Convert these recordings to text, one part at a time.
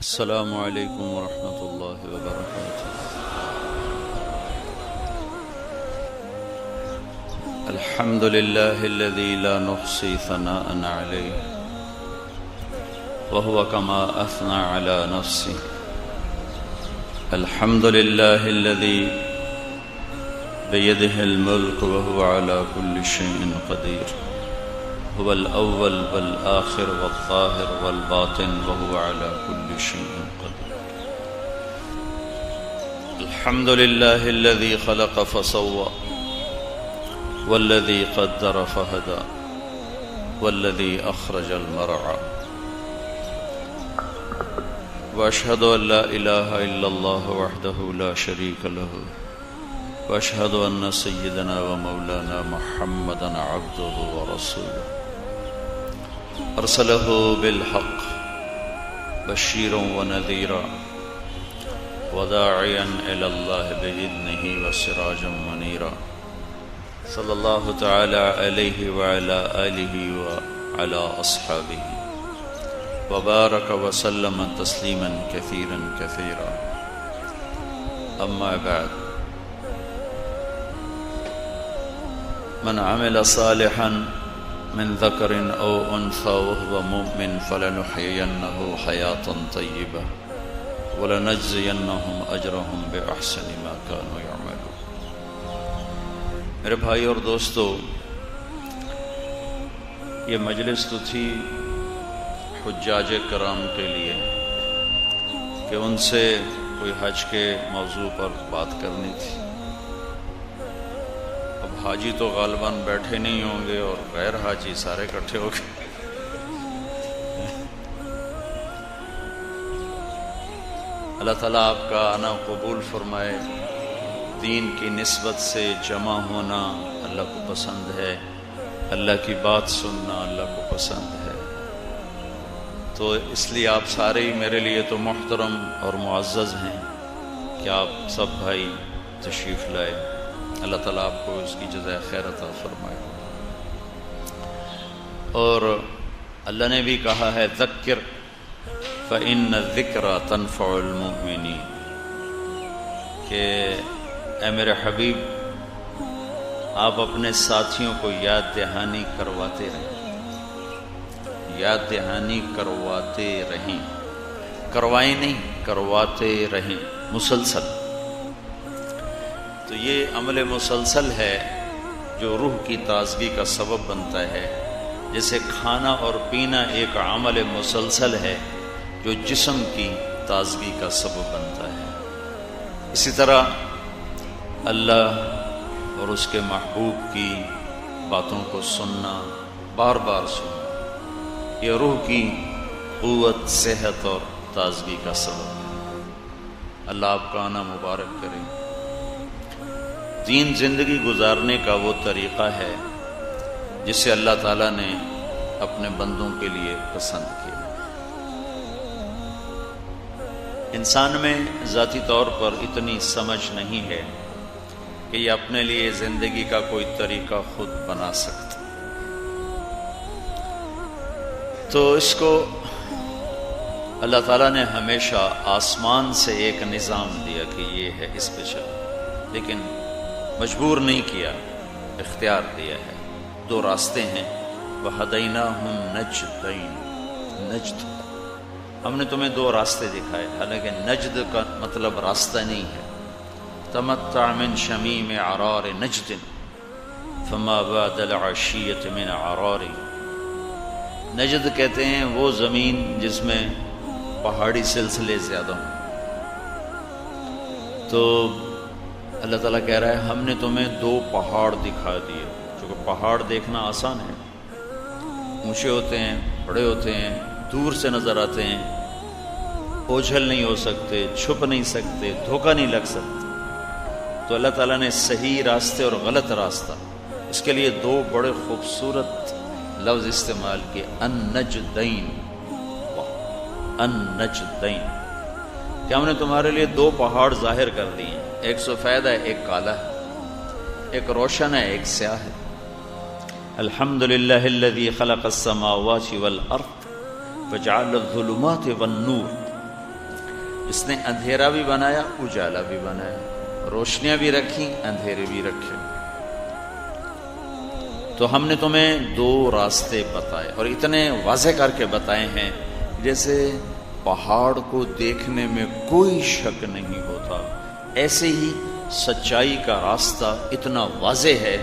السلام علیکم ورحمۃ اللہ وبرکاتہ۔ الحمد للہ الذی لا نحصی ثناء علیہ وهو كما اثنى على نفسه۔ الحمد للہ الذی بیدہ الملک وهو على كل شیء قدیر۔ هو الأول والآخر والظاهر والباطن وهو على كل شيء قدير۔ الحمد لله الذي خلق فسوى والذي قدر فهدى والذي أخرج المرعى، وأشهد أن لا إله إلا الله وحده لا شريك له، وأشهد أن سيدنا ومولانا محمدا عبده ورسوله، أرسله بالحق بشيرا ونذيرا وداعيا إلى الله بإذنه وسراجا منيرا، صلى الله تعالى عليه وعلى آله وعلى أصحابه وبارك وسلم تسليما كثيرا كثيرا، أما بعد، من عمل صالحا من ذكر أو أنثى وهو مؤمن فلنحيينه حياة طيبة ولنجزينهم أجرهم بأحسن ما كانوا يعملون۔ میرے بھائی اور دوستو، یہ مجلس تو تھی حجاج کرام کے لیے کہ ان سے کوئی حج کے موضوع پر بات کرنی تھی۔ حاجی تو غالباً بیٹھے نہیں ہوں گے اور غیر حاجی سارے اکٹھے ہو گئے۔ اللہ تعالیٰ آپ کا آنا قبول فرمائے۔ دین کی نسبت سے جمع ہونا اللہ کو پسند ہے، اللہ کی بات سننا اللہ کو پسند ہے، تو اس لیے آپ سارے ہی میرے لیے تو محترم اور معزز ہیں کہ آپ سب بھائی تشریف لائے۔ اللہ تعالیٰ آپ کو اس کی جزائے خیر عطا فرمائے۔ اور اللہ نے بھی کہا ہے ذکر فإن الذکرى تنفع المؤمنین، کہ اے میرے حبیب آپ اپنے ساتھیوں کو یاد دہانی کرواتے رہیں، یاد دہانی کرواتے رہیں، کروائیں نہیں، کرواتے رہیں مسلسل۔ تو یہ عمل مسلسل ہے جو روح کی تازگی کا سبب بنتا ہے، جیسے کھانا اور پینا ایک عمل مسلسل ہے جو جسم کی تازگی کا سبب بنتا ہے۔ اسی طرح اللہ اور اس کے محبوب کی باتوں کو سننا، بار بار سننا، یہ روح کی قوت، صحت اور تازگی کا سبب ہے۔ اللہ آپ کا آنا مبارک کرے۔ دین زندگی گزارنے کا وہ طریقہ ہے جسے اللہ تعالیٰ نے اپنے بندوں کے لیے پسند کیا۔ انسان میں ذاتی طور پر اتنی سمجھ نہیں ہے کہ یہ اپنے لیے زندگی کا کوئی طریقہ خود بنا سکتا، تو اس کو اللہ تعالیٰ نے ہمیشہ آسمان سے ایک نظام دیا کہ یہ ہے، اس پہ چلو، لیکن مجبور نہیں کیا، اختیار دیا ہے۔ دو راستے ہیں، وَهَدَيْنَاهُمْ نَجْدَيْنِ، نجد، ہم نے تمہیں دو راستے دکھائے، حالانکہ نجد کا مطلب راستہ نہیں ہے۔ تَمَتَّعْ مِنْ شَمِيمِ عَرَارِ نَجْدٍ فَمَا بَعْدَ الْعَشِيَّةِ مِنْ عَرَارِ، نجد کہتے ہیں وہ زمین جس میں پہاڑی سلسلے زیادہ ہوں۔ تو اللہ تعالیٰ کہہ رہا ہے ہم نے تمہیں دو پہاڑ دکھا دیے، چونکہ پہاڑ دیکھنا آسان ہے، اونچے ہوتے ہیں، بڑے ہوتے ہیں، دور سے نظر آتے ہیں، اوجھل نہیں ہو سکتے، چھپ نہیں سکتے، دھوکہ نہیں لگ سکتا۔ تو اللہ تعالیٰ نے صحیح راستے اور غلط راستہ، اس کے لیے دو بڑے خوبصورت لفظ استعمال کیے، النجدین، النجدین، کہ ہم نے تمہارے لیے دو پہاڑ ظاہر کر دیے، ایک سفید ہے، ایک کالا ہے، ایک روشن ہے، ایک سیاہ ہے۔ الحمدللہ الذی خلق السماوات والارض وجعل الظلمات والنور جس نے اندھیرا بھی بنایا اجالا بھی بنایا، روشنیاں بھی رکھی اندھیرے بھی رکھے۔ تو ہم نے تمہیں دو راستے بتائے اور اتنے واضح کر کے بتائے ہیں جیسے پہاڑ کو دیکھنے میں کوئی شک نہیں ہوتا، ایسے ہی سچائی کا راستہ اتنا واضح ہے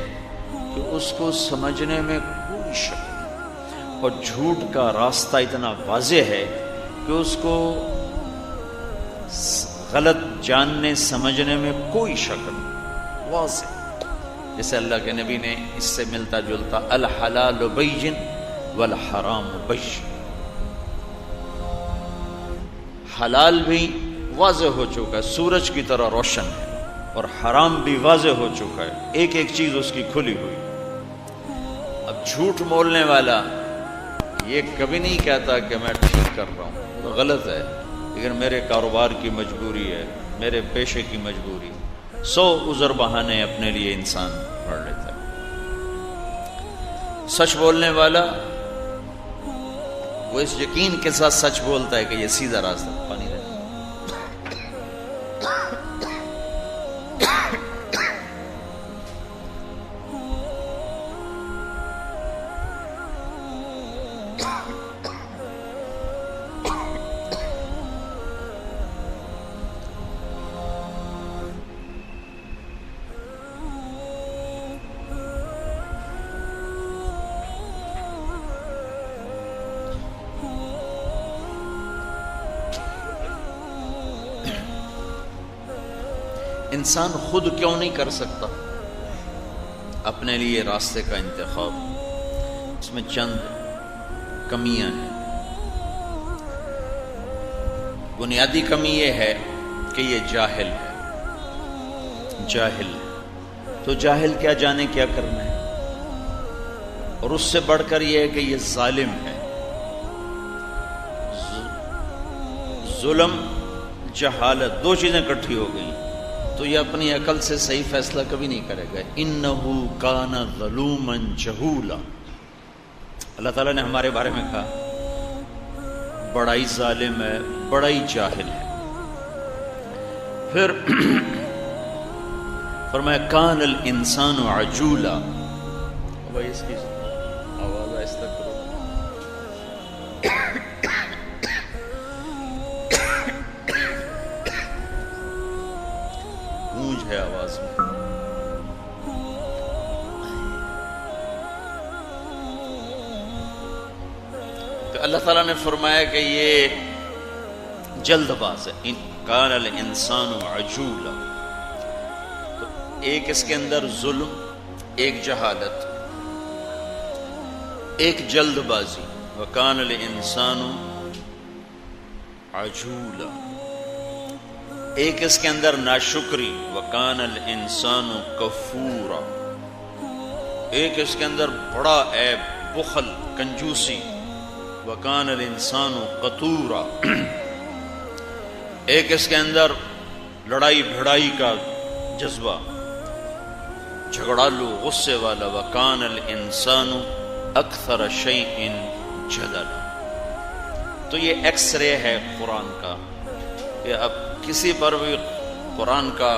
کہ اس کو سمجھنے میں کوئی شک نہیں، اور جھوٹ کا راستہ اتنا واضح ہے کہ اس کو غلط جاننے سمجھنے میں کوئی شک نہیں، واضح۔ جیسے اللہ کے نبی نے اس سے ملتا جلتا الحلال بین والحرام بین، حلال بھی واضح ہو چکا ہے، سورج کی طرح روشن ہے، اور حرام بھی واضح ہو چکا ہے، ایک ایک چیز اس کی کھلی ہوئی۔ اب جھوٹ بولنے والا یہ کبھی نہیں کہتا کہ میں ٹھیک کر رہا ہوں، تو غلط ہے، لیکن میرے کاروبار کی مجبوری ہے، میرے پیشے کی مجبوری، 100 عذر بہانے اپنے لیے انسان پڑھ لیتا ہے۔ سچ بولنے والا وہ اس یقین کے ساتھ سچ بولتا ہے کہ یہ سیدھا راستہ پانی رہتا ہے۔ انسان خود کیوں نہیں کر سکتا اپنے لیے راستے کا انتخاب؟ اس میں چند کمیاں ہیں۔ بنیادی کمی یہ ہے کہ یہ جاہل ہے، جاہل ہے، تو جاہل کیا جانے کیا کرنا ہے، اور اس سے بڑھ کر یہ ہے کہ یہ ظالم ہے۔ ظلم جہالت دو چیزیں اکٹھی ہو گئی تو یہ اپنی عقل سے صحیح فیصلہ کبھی نہیں کرے گا۔ انہ کان ظلوما جہولا، اللہ تعالیٰ نے ہمارے بارے میں کہا بڑا ہی ظالم ہے، بڑا ہی جاہل ہے۔ پھر فرمایا کان الانسان عجولا، بھائی اس کی آواز آہستہ کرو۔ گونج ہے آواز میں۔ تو اللہ تعالیٰ نے فرمایا کہ یہ جلد باز ہے، کان الانسان عجولا۔ تو ایک اس کے اندر ظلم، ایک جہالت، ایک جلد بازی، وکان الانسان عجولا۔ ایک اس کے اندر ناشکری، وکان الانسان کفورا۔ ایک اس کے اندر بڑا عیب بخل، کنجوسی، وکان الانسان قتورا۔ ایک اس کے اندر لڑائی بھڑائی کا جذبہ، جھگڑالو، غصے والا، وکان الانسان اکثر شیء جدلا۔ تو یہ ایکس رے ہے قرآن کا، کہ اب کسی پر بھی قرآن کا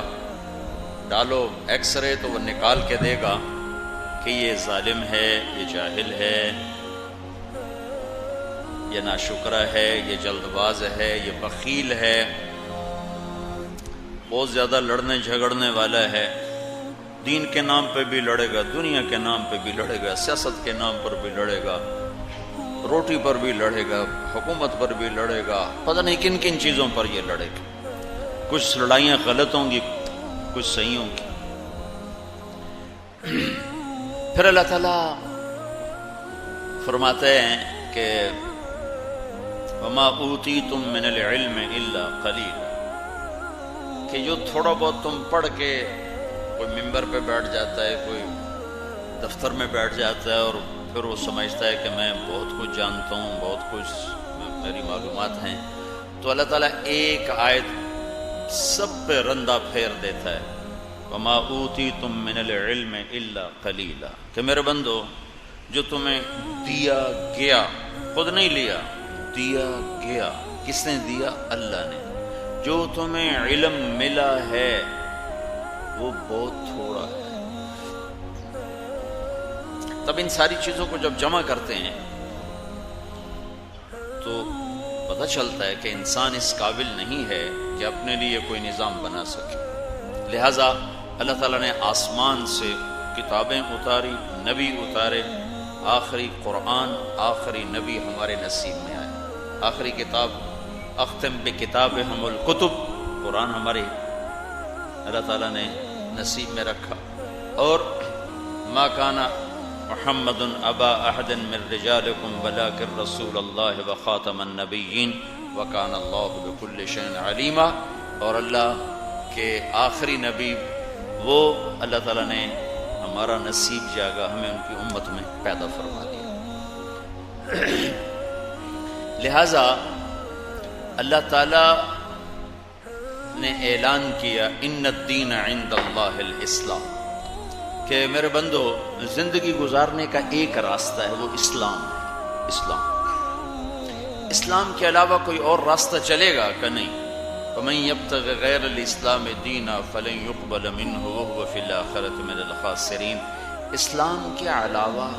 ڈالو ایکس رے تو وہ نکال کے دے گا کہ یہ ظالم ہے، یہ جاہل ہے، یہ ناشکرہ ہے، یہ جلد باز ہے، یہ بخیل ہے، بہت زیادہ لڑنے جھگڑنے والا ہے، دین کے نام پہ بھی لڑے گا، دنیا کے نام پہ بھی لڑے گا، سیاست کے نام پر بھی لڑے گا، روٹی پر بھی لڑے گا، حکومت پر بھی لڑے گا، پتہ نہیں کن کن چیزوں پر یہ لڑے گا۔ کچھ لڑائیاں غلط ہوں گی، کچھ صحیح ہوں گی۔ پھر اللہ تعالیٰ فرماتے ہیں کہ وَمَا أُوتِيتُم مِّنَ الْعِلْمِ إِلَّا قَلِيلًا، کہ جو تھوڑا بہت تم پڑھ کے کوئی ممبر پہ بیٹھ جاتا ہے، کوئی دفتر میں بیٹھ جاتا ہے اور پھر وہ سمجھتا ہے کہ میں بہت کچھ جانتا ہوں، بہت کچھ میری معلومات ہیں، تو اللہ تعالیٰ ایک آیت سب پہ رندہ پھیر دیتا ہے، وَمَا أُوتِيتُم مِّنَ الْعِلْمِ إِلَّا قَلِيلًا، کہ میرے بندو جو تمہیں دیا گیا، خود نہیں لیا، دیا گیا، کس نے دیا؟ اللہ نے، جو تمہیں علم ملا ہے وہ بہت تھوڑا ہے. تب ان ساری چیزوں کو جب جمع کرتے ہیں تو پتہ چلتا ہے کہ انسان اس قابل نہیں ہے کہ اپنے لیے کوئی نظام بنا سکے. لہٰذا اللہ تعالیٰ نے آسمان سے کتابیں اتاری، نبی اتارے، آخری قرآن، آخری نبی ہمارے نصیب میں آئے. آخری کتاب اختم بکتابہم الکتب، قرآن ہمارے اللہ تعالیٰ نے نصیب میں رکھا. اور ما کان محمد ابا احد من رجالکم ولکن رسول اللہ وخاتم النبیین وکان اللہ بکل شیء علیما. اور اللہ کے آخری نبی وہ اللہ تعالیٰ نے ہمارا نصیب جاگا، ہمیں ان کی امت میں پیدا فرما دیا. لہذا اللہ تعالیٰ نے اعلان کیا ان الدین عند اللہ الاسلام، کہ میرے بندو زندگی گزارنے کا ایک راستہ ہے، وہ اسلام ہے. اسلام کے علاوہ کوئی اور راستہ چلے گا کہ نہیں؟ فمن یبتغ غیر الاسلام دینا فلن یقبل منہ وہو فی الآخرۃ من الخاسرین. اسلام کے علاوہ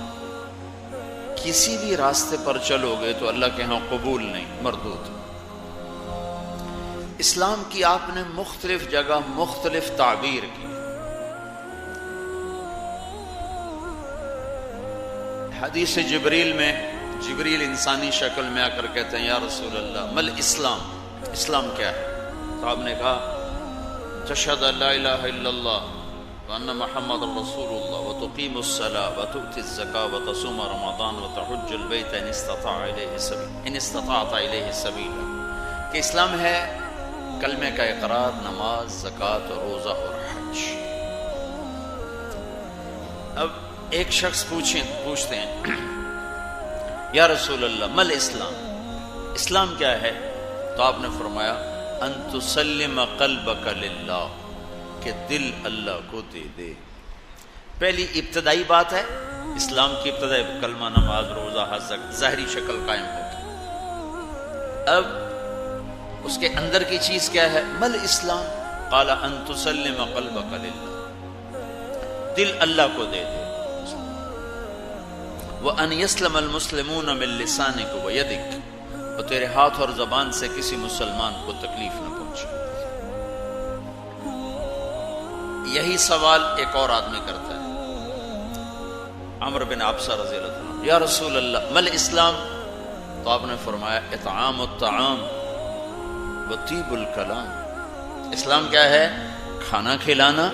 کسی بھی راستے پر چلو گے تو اللہ کے ہاں قبول نہیں، مردود. اسلام کی آپ نے مختلف جگہ مختلف تعبیر کی. حدیث جبریل میں جبریل انسانی شکل میں آ کر کہتے ہیں یا رسول اللہ مل اسلام، اسلام کیا ہے؟ تو آپ نے کہا تشہد ان لا الہ الا اللہ وان محمد رسول اللہ وتقیم الصلاۃ وتؤتی الزکاۃ وتصوم رمضان وتحج البیت ان استطعت الیہ سبیلا. کہ اسلام ہے کلمے کا اقرار، نماز، زکوٰۃ، روزہ اور حج. اب ایک شخص پوچھتے ہیں یا رسول اللہ مل اسلام، اسلام کیا ہے؟ تو آپ نے فرمایا ان تسلم قلبک للہ، کہ دل اللہ کو دے دے. پہلی ابتدائی بات ہے اسلام کی ابتدائی کلمہ، نماز، روزہ، حج، ظاہری شکل قائم ہوگی. اب اس کے اندر کی چیز کیا ہے؟ مل اسلام، قال ان تسلم قلبک للہ، دل اللہ کو دے دے. وَأَنْ يَسْلَمَ الْمُسْلِمُونَ مِنْ لِسَانِكَ وَيَدِكَ، اور تیرے ہاتھ اور زبان سے کسی مسلمان کو تکلیف نہ پہنچے. یہی سوال ایک اور آدمی کرتا ہے، عمرو بن عبسہ رضی اللہ عنہ، یا رسول اللہ مل اسلام؟ تو آپ نے فرمایا اطعام الطعام وطیب الکلام. اسلام کیا ہے؟ کھانا کھلانا،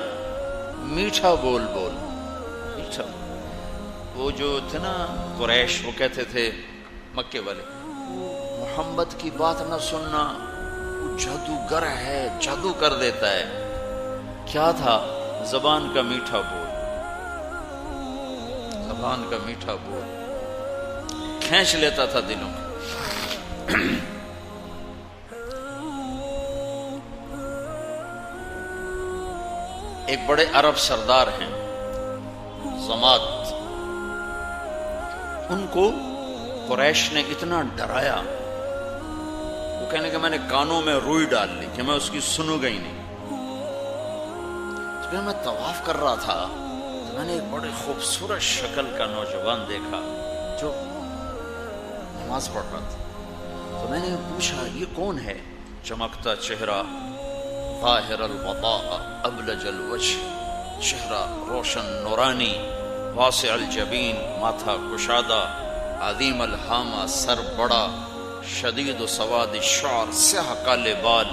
میٹھا بول بول. میٹھا وہ جو تھے نا قریش، وہ کہتے تھے مکے والے، محمد کی بات نہ سننا، وہ جادوگر ہے، جادو کر دیتا ہے. کیا تھا؟ زبان کا میٹھا بول، زبان کا میٹھا بول کھینچ لیتا تھا دلوں کو. ایک بڑے عرب سردار ہیں زماد، ان کو قریش نے اتنا ڈرایا، وہ کہنے کہ میں نے کانوں میں روئی ڈال لی کہ میں اس کی سنوں گا ہی نہیں. تو پھر میں طواف کر رہا تھا تو میں نے ایک بڑے خوبصورت شکل کا نوجوان دیکھا جو نماز پڑھ رہا تھا. تو میں نے پوچھا یہ کون ہے؟ چمکتا چہرہ، ظاہر الوضاء ابلج الوجہ، چہرہ روشن نورانی، واسع الجبین، ماتھا کشادہ، عظیم الحامہ، سر بڑا، شدید و سواد الشعر، سیاہ کالے بال،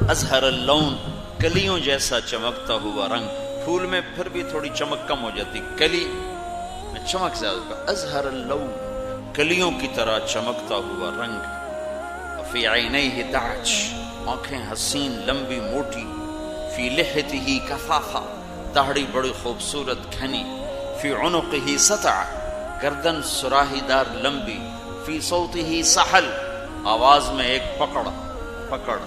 ازہر اللون، کلیوں جیسا چمکتا ہوا رنگ. پھول میں پھر بھی تھوڑی چمک کم ہو جاتی، کلی میں چمک زیادہ. ازہر اللون، کلیوں کی طرح چمکتا ہوا رنگ. فی عینیہ دعج، آنکھیں حسین لمبی موٹی. فی لحیتہ کفافہ، داڑھی بڑی خوبصورت گھنی. فی عنقہ سطع، گردن سراہی دار لمبی. فی صوتہ سحل، آواز میں ایک پکڑ،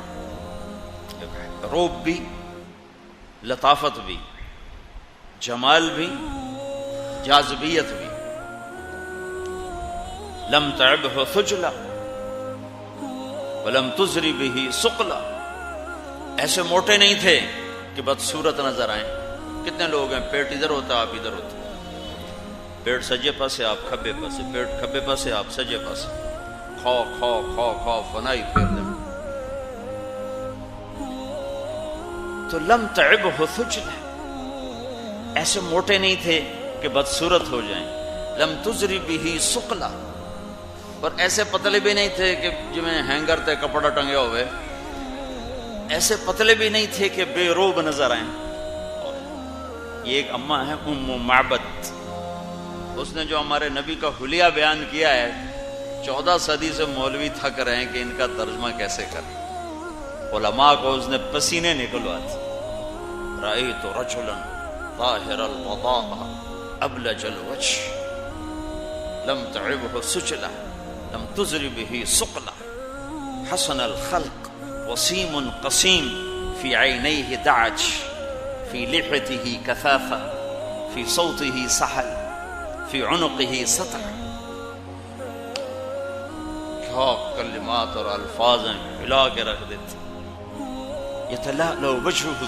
روب بھی، لطافت بھی، جمال بھی، جاذبیت بھی. لم تعبہ خجلا ولم تزری بہ ثقلا، ایسے موٹے نہیں تھے کہ بدصورت نظر آئیں. کتنے لوگ ہیں پیٹ ادھر ہوتا آپ ادھر ہوتے، پیٹ سجے پاسے آپ کھبے پاسے، پیٹ کھبے پاسے آپ سجے پاسے، کھو کھو کھو کھو فنائی پھیر دیں. تو لم تعبہ ثجلہ، ایسے موٹے نہیں تھے کہ بدصورت ہو جائیں. لم تزری بہ ثقلہ، اور ایسے پتلے بھی نہیں تھے کہ جو میں ہینگر تے کپڑا ٹنگے ہوئے، ایسے پتلے بھی نہیں تھے کہ بے روب نظر آئیں. یہ ایک اماں ہے ام معبد، اس نے جو ہمارے نبی کا حلیہ بیان کیا ہے، 14 صدی سے مولوی تھک رہے ہیں کہ ان کا ترجمہ کیسے کریں. علماء کو اس نے پسینے نکلواتے. رأیت رجلا ظاہر الوضاء ابلج الوجه لم تعبه سجلہ لم تزر به ثقلہ حسن الخلق وسیم قسیم فی عینیہ دعج فی لحیتہ کثافہ فی صوتہ سحل فی عنقہ سطر. کیا کلمات اور الفاظ ہلا کے رکھ دیتے. یتلألؤ وجہہ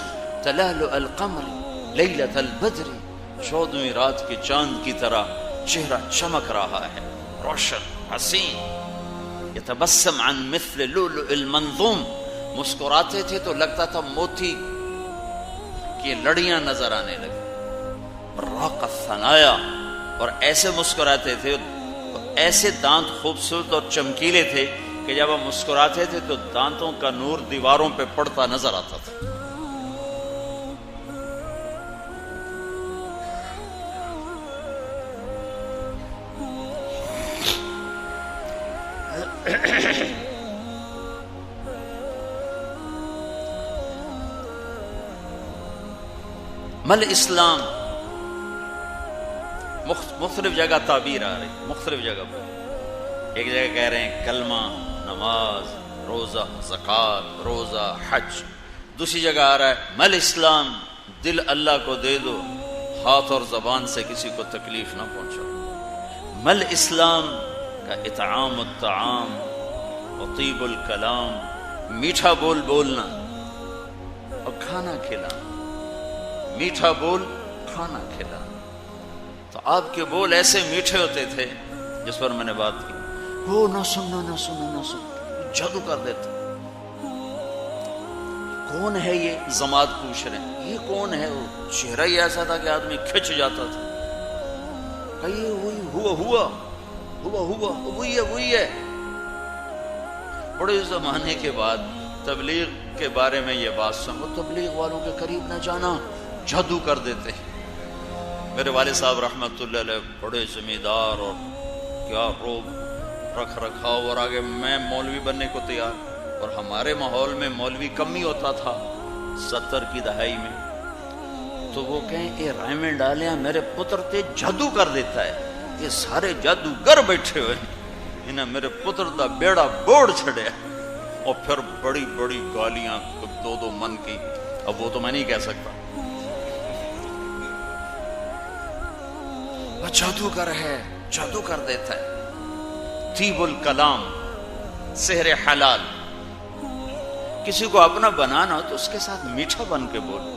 تلألؤ القمر لیلۃ البدر، 14ویں رات کے چاند کی طرح چہرہ چمک رہا ہے، روشن حسین. یتبسم عن مثل لؤلؤ المنظوم، مسکراتے تھے تو لگتا تھا موتی کی لڑیاں نظر آنے لگی. راق الثنایا، اور ایسے مسکراتے تھے، ایسے دانت خوبصورت اور چمکیلے تھے کہ جب ہم مسکراتے تھے تو دانتوں کا نور دیواروں پہ پڑتا نظر آتا تھا. مل اسلام، مختلف جگہ تعبیر آ رہی، مختلف جگہ پر. ایک جگہ کہہ رہے ہیں کلمہ، نماز، روزہ، زکوٰۃ، روزہ، حج. دوسری جگہ آ رہا ہے مل اسلام، دل اللہ کو دے دو، ہاتھ اور زبان سے کسی کو تکلیف نہ پہنچاؤ. مل اسلام کا اطعام الطعام وطیب الکلام، میٹھا بول بولنا اور کھانا کھلانا. میٹھا بول کھانا کھلانا. تو آپ کے بول ایسے میٹھے ہوتے تھے جس پر میں نے بات کی. وہ نہ سننا نہ سننا نہ سننا، جادو کر دیتا. کون ہے یہ؟ زماد پوچھ رہے ہیں یہ کون ہے؟ وہ چہرہ ہی ایسا تھا کہ آدمی کھچ جاتا تھا. کہیے وہی ہے. بڑے زمانے کے بعد تبلیغ کے بارے میں یہ بات سن، تبلیغ والوں کے قریب نہ جانا، جادو کر دیتے ہیں. میرے والد صاحب رحمت اللہ علیہ بڑے زمیندار اور کیا روب رکھ رکھاؤ، اور آگے میں مولوی بننے کو تیار. اور ہمارے ماحول میں مولوی کم ہی ہوتا تھا 70 کی دہائی میں. تو وہ کہیں اے رائے ڈالیاں میرے پتر تے جادو کر دیتا ہے. یہ سارے جادوگر بیٹھے ہوئے انہیں میرے پتر دا بیڑا بوڑ چھڑیا. اور پھر بڑی بڑی گالیاں 2 من کی. اب وہ تو میں نہیں کہہ سکتا. وہ جادوگر ہے، جادو کر دیتا ہے. طیب الکلام، سحر حلال. کسی کو اپنا بنانا ہو تو اس کے ساتھ میٹھا بن کے بولو.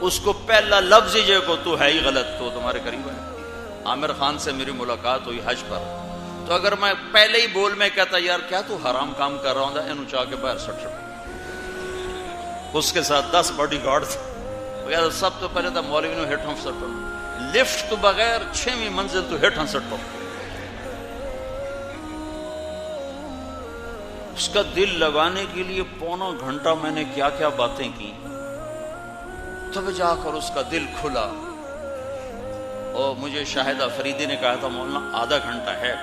اس کو پہلا لفظ ہی جو کو تو ہے ہی غلط تو تمہارے قریب ہے. عامر خان سے میری ملاقات ہوئی حج پر، تو اگر میں پہلے ہی بول میں کہتا یار کیا تو حرام کام کر رہا ہوں انہوں چاہ کے باہر سٹ سٹ. اس کے ساتھ 10 باڈی گارڈ تھے. سب تو پہلے تو مولوی نے ہیٹھوں سٹو، لفٹ تو بغیر 6ویں منزل تو ہیٹھوں سٹو. اس کا دل لگانے کے لیے 1.25 گھنٹہ میں نے کیا کیا باتیں کی، تب جا کر اس کا دل کھلا. اور مجھے شاہد افریدی نے کہا تھا مولانا آدھا گھنٹہ ہے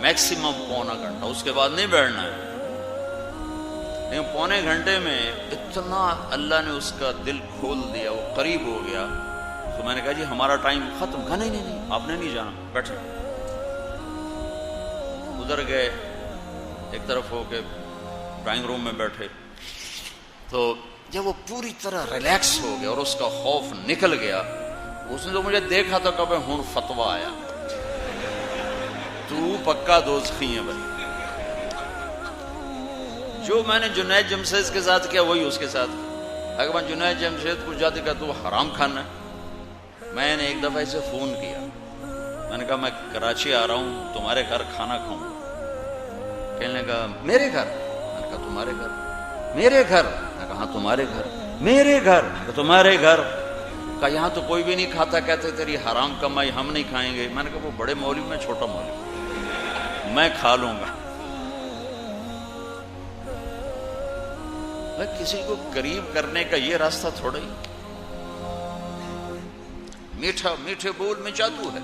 میکسیمم 1.25 گھنٹہ، اس کے بعد نہیں بیٹھنا ہے. لیکن 1.25 گھنٹے میں اتنا اللہ نے اس کا دل کھول دیا، وہ قریب ہو گیا. تو میں نے کہا جی ہمارا ٹائم ختم. کہا نہیں آپ نے نہیں جانا، بیٹھے. ادھر گئے، ایک طرف ہو کے ڈرائنگ روم میں بیٹھے. تو جب وہ پوری طرح ریلیکس ہو گیا اور اس کا خوف نکل گیا، اس نے تو مجھے دیکھا تو کبھی ہوں فتویٰ آیا تو پکا دوزخی ہے بھائی. جو میں نے جنید جمشید کے ساتھ کیا وہی اس کے ساتھ کیا۔ اگر میں جنید جمشید کو جاتے کا تو حرام کھانا ہے۔ میں نے ایک دفعہ اسے فون کیا، میں نے کہا میں کراچی آ رہا ہوں، تمہارے گھر کھانا کھاؤں۔ کہنے لگا میرے گھر؟ میں نے کہا تمہارے گھر؟ میرے گھر؟ میں نے کہا ہاں تمہارے گھر۔ میرے گھر؟ تمہارے گھر؟ کہا یہاں تو کوئی بھی نہیں کھاتا، کہتے تیری حرام کمائی ہم نہیں کھائیں گے۔ میں نے کہا وہ بڑے مولوی، میں چھوٹا مولوی، میں کھا لوں گا۔ کسی کو قریب کرنے کا یہ راستہ تھوڑا ہی، میٹھا میٹھے بول میں جادو ہے۔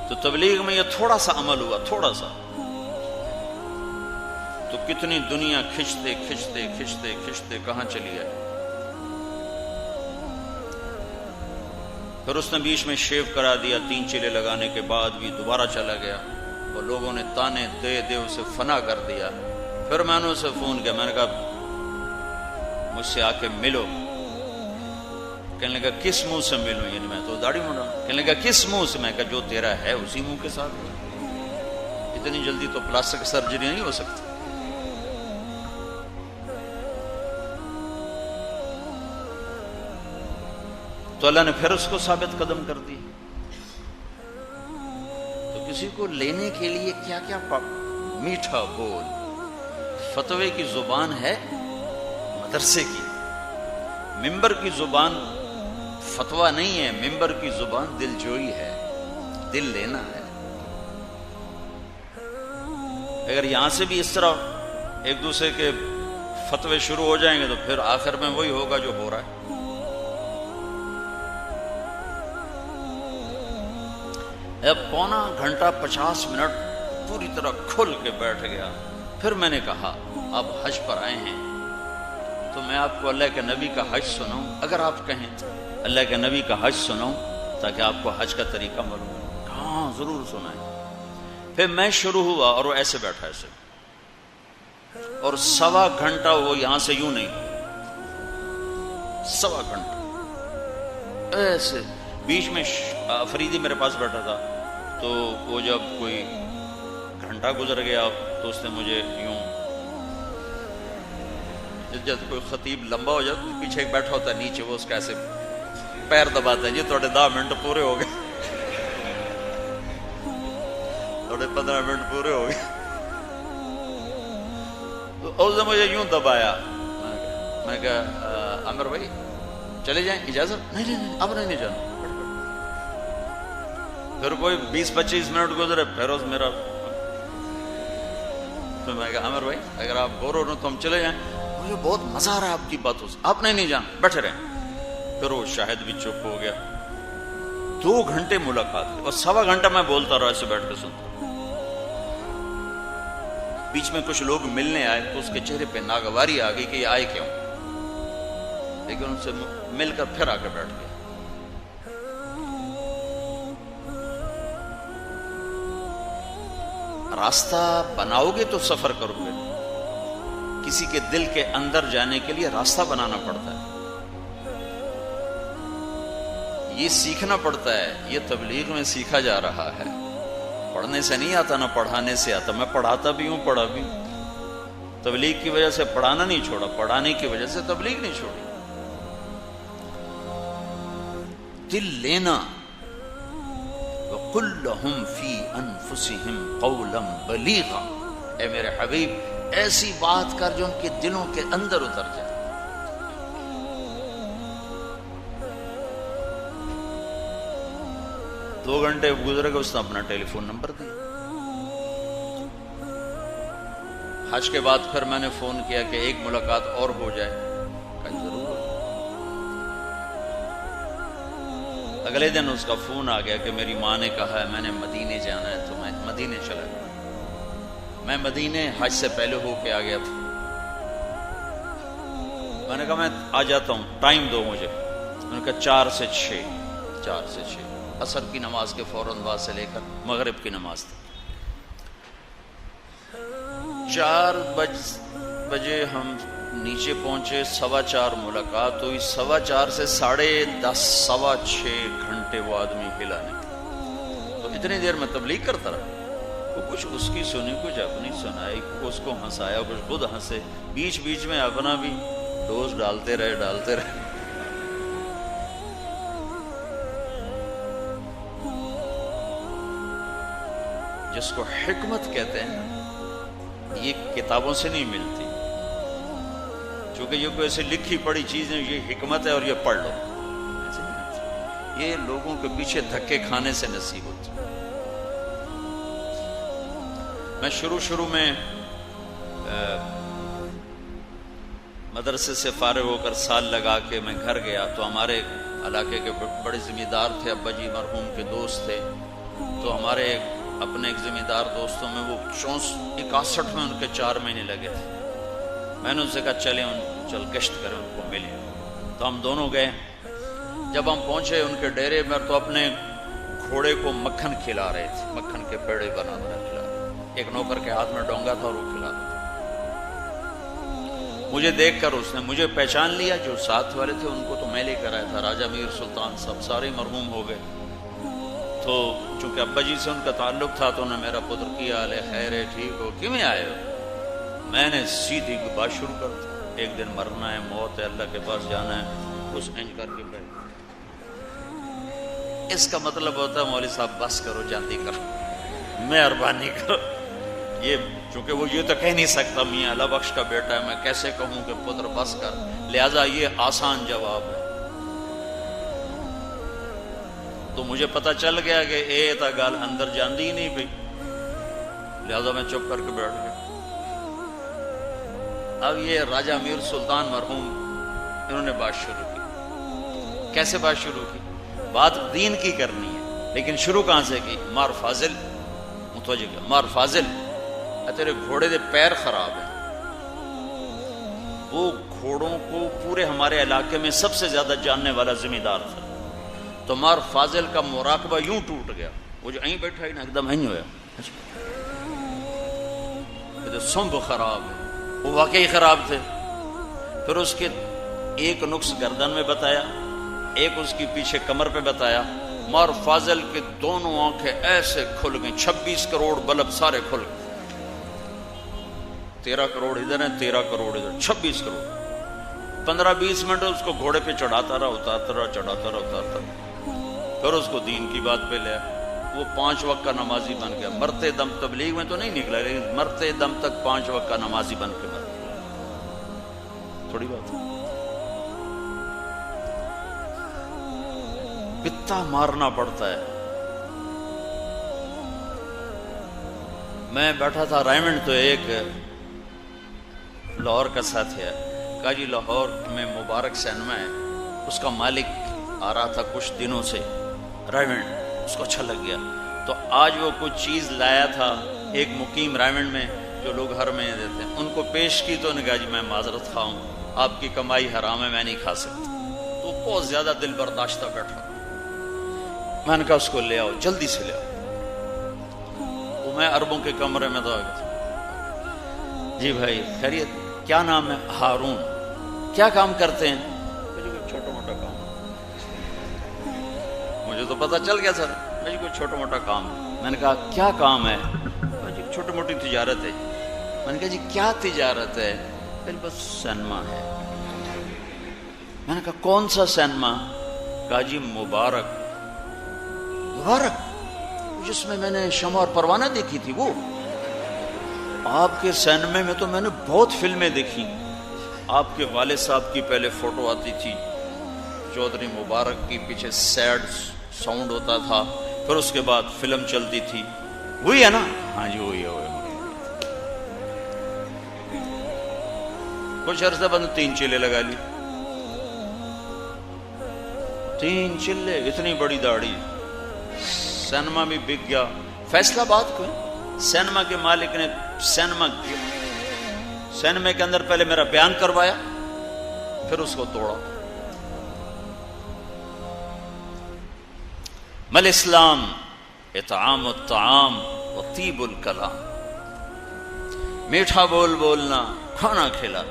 تو تبلیغ میں یہ تھوڑا سا عمل ہوا، تھوڑا سا، تو کتنی دنیا کھچتے کھچتے کھچتے کھچتے کہاں چلی آئی۔ پھر اس نے بیچ میں شیو کرا دیا، 3 چلے لگانے کے بعد بھی دوبارہ چلا گیا، اور لوگوں نے تانے دے دے اسے فنا کر دیا۔ پھر میں نے اسے فون کیا، میں نے کہا مجھ سے آ کے ملو۔ کہنے لگا کس منہ سے ملوں؟ یعنی میں تو داڑھی منڈا۔ کہنے لگا کس منہ سے؟ میں کہا جو تیرا ہے اسی منہ کے ساتھ۔ اتنی جلدی تو پلاسٹک سرجری نہیں ہو سکتی۔ تو اللہ نے پھر اس کو ثابت قدم کر دی۔ تو کسی کو لینے کے لیے کیا کیا میٹھا بول، فتوے کی زبان ہے مدرسے کی، ممبر کی زبان فتویٰ نہیں ہے، ممبر کی زبان دل جوئی ہے، دل لینا ہے۔ اگر یہاں سے بھی اس طرح ایک دوسرے کے فتوے شروع ہو جائیں گے تو پھر آخر میں وہی ہوگا جو ہو رہا ہے۔ اب پونا گھنٹہ 50 منٹ پوری طرح کھل کے بیٹھ گیا۔ پھر میں نے کہا آپ حج پر آئے ہیں تو میں آپ کو اللہ کے نبی کا حج سناؤں؟ اگر آپ کہیں اللہ کے نبی کا حج سناؤں تاکہ آپ کو حج کا طریقہ معلوم ہو۔ ہاں ضرور سنائیں۔ پھر میں شروع ہوا اور وہ ایسے بیٹھا ایسے، اور 1.25 گھنٹہ وہ یہاں سے یوں نہیں، 1.25 گھنٹہ ایسے۔ بیچ میں فریدی میرے پاس بیٹھا تھا، تو وہ جب کوئی گھنٹہ گزر گیا تو اس نے مجھے یوں، جب کوئی خطیب لمبا ہو جاتا تو پیچھے ایک بیٹھا ہوتا ہے نیچے، وہ اس کا ایسے پیر دباتا ہے، جی تھوڑے 10 منٹ پورے ہو گئے، تھوڑے 15 منٹ پورے ہو گئے۔ تو اس نے مجھے یوں دبایا، میں کہا عامر بھائی چلے جائیں، اجازت؟ نہیں اب نہیں جانا۔ پھر کوئی 20-25 منٹ گزرے، پھر اس میرا، تو میں کہا عامر بھائی اگر آپ بور ہو رہے تو ہم چلے جائیں، مجھے بہت مزہ آ رہا ہے آپ کی باتوں سے، آپ نہیں جانا، بیٹھے رہیں۔ پھر وہ شاہد بھی چپ ہو گیا۔ 2 گھنٹے ملاقات ہوئی، اور 1.25 گھنٹہ میں بولتا رہا، ایسے بیٹھ کے سنتا۔ بیچ میں کچھ لوگ ملنے آئے تو اس کے چہرے پہ ناگواری آ گئی کہ یہ آئے کیوں، لیکن ان سے مل کر پھر آ کے بیٹھ گیا۔ راستہ بناؤ گے تو سفر کرو گے، کسی کے دل کے اندر جانے کے لیے راستہ بنانا پڑتا ہے، یہ سیکھنا پڑتا ہے۔ یہ تبلیغ میں سیکھا جا رہا ہے، پڑھنے سے نہیں آتا، نہ پڑھانے سے آتا۔ میں پڑھاتا بھی ہوں، پڑھا بھی ہوں، تبلیغ کی وجہ سے پڑھانا نہیں چھوڑا، پڑھانے کی وجہ سے تبلیغ نہیں چھوڑی۔ دل لینا، وَقُلْ لَهُمْ فِي أَنفُسِهِمْ قَوْلًا بَلِيغًا، اے میرے حبیب ایسی بات کر جو ان کے دلوں کے اندر اتر جائے۔ دو گھنٹے گزرے گا، اس نے اپنا ٹیلی فون نمبر دیا۔ حج کے بعد پھر میں نے فون کیا کہ ایک ملاقات اور ہو جائے، کہا ضرور۔ اگلے دن اس کا فون آ گیا کہ میری ماں نے کہا ہے میں نے مدینے جانا ہے، تو میں مدینے چلا گیا۔ میں مدینے حج سے پہلے ہو کے آ گیا تھا۔ میں نے کہا میں آ جاتا ہوں، ٹائم دو مجھے۔ میں نے کہا 4 سے 6، 4 سے 6، عصر کی نماز کے فوراً بعد سے لے کر مغرب کی نماز تک۔ 4 بجے ہم نیچے پہنچے، 4:15 ملاقات ہوئی، 4:15 سے 10:30 6.25 گھنٹے وہ آدمی ہلا نہیں۔ تو اتنی دیر میں تبلیغ کرتا رہا۔ کچھ اس کی سنی کچھ اپنی سنائی، اس کو ہنسایا کچھ خود ہنسے، بیچ بیچ میں اپنا بھی ڈوز ڈالتے رہے. جس کو حکمت کہتے ہیں یہ کتابوں سے نہیں ملتی، چونکہ یہ کوئی ایسے لکھی پڑھی چیز نہیں یہ حکمت ہے اور یہ پڑھ لو، یہ لوگوں کے پیچھے دھکے کھانے سے نصیب ہوتی. میں شروع میں مدرسے سے فارغ ہو کر سال لگا کے میں گھر گیا تو ہمارے علاقے کے بڑے زمیندار تھے، ابا جی مرحوم کے دوست تھے، تو ہمارے اپنے ایک زمیندار دوستوں میں وہ 61 میں ان کے 4 مہینے لگے تھے. میں نے ان سے کہا چل گشت کریں، ان کو ملے. تو ہم دونوں گئے. جب ہم پہنچے ان کے ڈیرے میں تو اپنے گھوڑے کو مکھن کھلا رہے تھے، مکھن کے پیڑے بنا کھلا رہے. ایک نوکر کے ہاتھ میں ڈونگا تھا اور وہ کھلا رہا تھا. مجھے دیکھ کر اس نے مجھے پہچان لیا، جو ساتھ والے تھے ان کو تو میں لے کر آیا تھا، راجہ میر سلطان سب سارے مرحوم ہو گئے. تو چونکہ ابا جی سے ان کا تعلق تھا تو انہوں نے میرا پتر کیا لے خیر ہے ٹھیک ہو کیوں آئے ہو. میں نے سیدھی بات شروع کر دی، ایک دن مرنا ہے، موت ہے، اللہ کے پاس جانا ہے. اس انج کر کے بیٹھ، اس کا مطلب ہوتا ہے مولوی صاحب بس کرو، جلدی کرو، مہربانی کرو. یہ چونکہ وہ یہ تو کہہ نہیں سکتا میاں اللہ بخش کا بیٹا ہے، میں کیسے کہوں کہ پتر بس کر، لہذا یہ آسان جواب ہے. تو مجھے پتہ چل گیا کہ اے تا گال اندر جاندی ہی نہیں پئی، لہذا میں چپ کر کے بیٹھ گیا. اب یہ راجہ میر سلطان مرحوم انہوں نے بات شروع کی. کیسے بات شروع کی؟ بات دین کی کرنی ہے لیکن شروع کہاں سے کی؟ مار فاضل، متوجہ کیا، مار فاضل تیرے گھوڑے دے پیر خراب ہیں. وہ گھوڑوں کو پورے ہمارے علاقے میں سب سے زیادہ جاننے والا زمیندار تھا. تو مار فاضل کا مراقبہ یوں ٹوٹ گیا، وہ جو અહીં بیٹھا ہی نا ایک دم અહીં ہویا، سنب خراب ہے. وہ واقعی خراب تھے. پھر اس کے ایک نقص گردن میں بتایا، ایک اس کی پیچھے کمر پہ بتایا. مار فاضل کے دونوں آنکھیں ایسے کھل گئیں، 26 کروڑ بلب سارے کھل گئے. 13 کروڑ ادھر ہیں، 13 کروڑ ادھر، 26 کروڑ. 15-20 منٹ اس کو گھوڑے پہ چڑھاتا رہا، اتارتا رہا، چڑھاتا رہا، اتارتا رہا. پھر اس کو دین کی بات پہ لیا. وہ 5 وقت کا نمازی بن گیا. مرتے دم تبلیغ میں تو نہیں نکلا لیکن مرتے دم تک 5 وقت کا نمازی بن کے مر. تھوڑی بات کتا مارنا پڑتا ہے. میں بیٹھا تھا رائمنڈ، تو ایک لاہور کا ساتھی ہے، کہا جی لاہور میں مبارک سینما ہے، اس کا مالک آ رہا تھا کچھ دنوں سے رائمنڈ، اس کو اچھا لگ گیا تو آج وہ کچھ چیز لایا تھا ایک مقیم رائمنڈ میں جو لوگ ہر مہینے دیتے ہیں، ان کو پیش کی تو انہوں نے کہا جی میں معذرت خواہ ہوں، آپ کی کمائی حرام ہے، میں نہیں کھا سکتا. تو بہت زیادہ دل برداشتہ بیٹھا. میں نے کہا اس کو لے آؤ، جلدی سے لے آؤ. وہ میں عربوں کے کمرے میں تو آ گیا. جی بھائی خیریت، کیا نام ہے؟ ہارون. کیا کام کرتے ہیں؟ مجھے چھوٹا موٹا کام. مجھے تو پتہ چل گیا سر، مجھے کوئی چھوٹا موٹا کام ہے. میں نے کہا کیا کام ہے؟ مجھے چھوٹی موٹی تجارت ہے. میں نے کہا جی کیا تجارت ہے؟ میرے پاس سینما ہے. میں نے کہا کون سا سینما؟ کہا جی مبارک. مبارک جس میں نے شمع اور پروانہ دیکھی تھی وہ؟ آپ کے سینمے میں تو میں نے بہت فلمیں دیکھی. آپ کے والد صاحب کی پہلے فوٹو آتی تھی، چودھری مبارک کی پیچھے سیڈ ساؤنڈ ہوتا تھا، پھر اس کے بعد فلم چلتی تھی. وہی ہے نا؟ ہاں جی وہی ہے. کچھ عرصہ بند 3 چلے لگا لی. 3 چلے، اتنی بڑی داڑھی. سینما بھی بک گیا. فیصلہ آباد کو سینما کے مالک نے سینما کے اندر پہلے میرا بیان کروایا، پھر اس کو توڑا. مل اسلام اطعام الطعام و طیب الکلام. میٹھا بول بولنا، کھانا کھلا.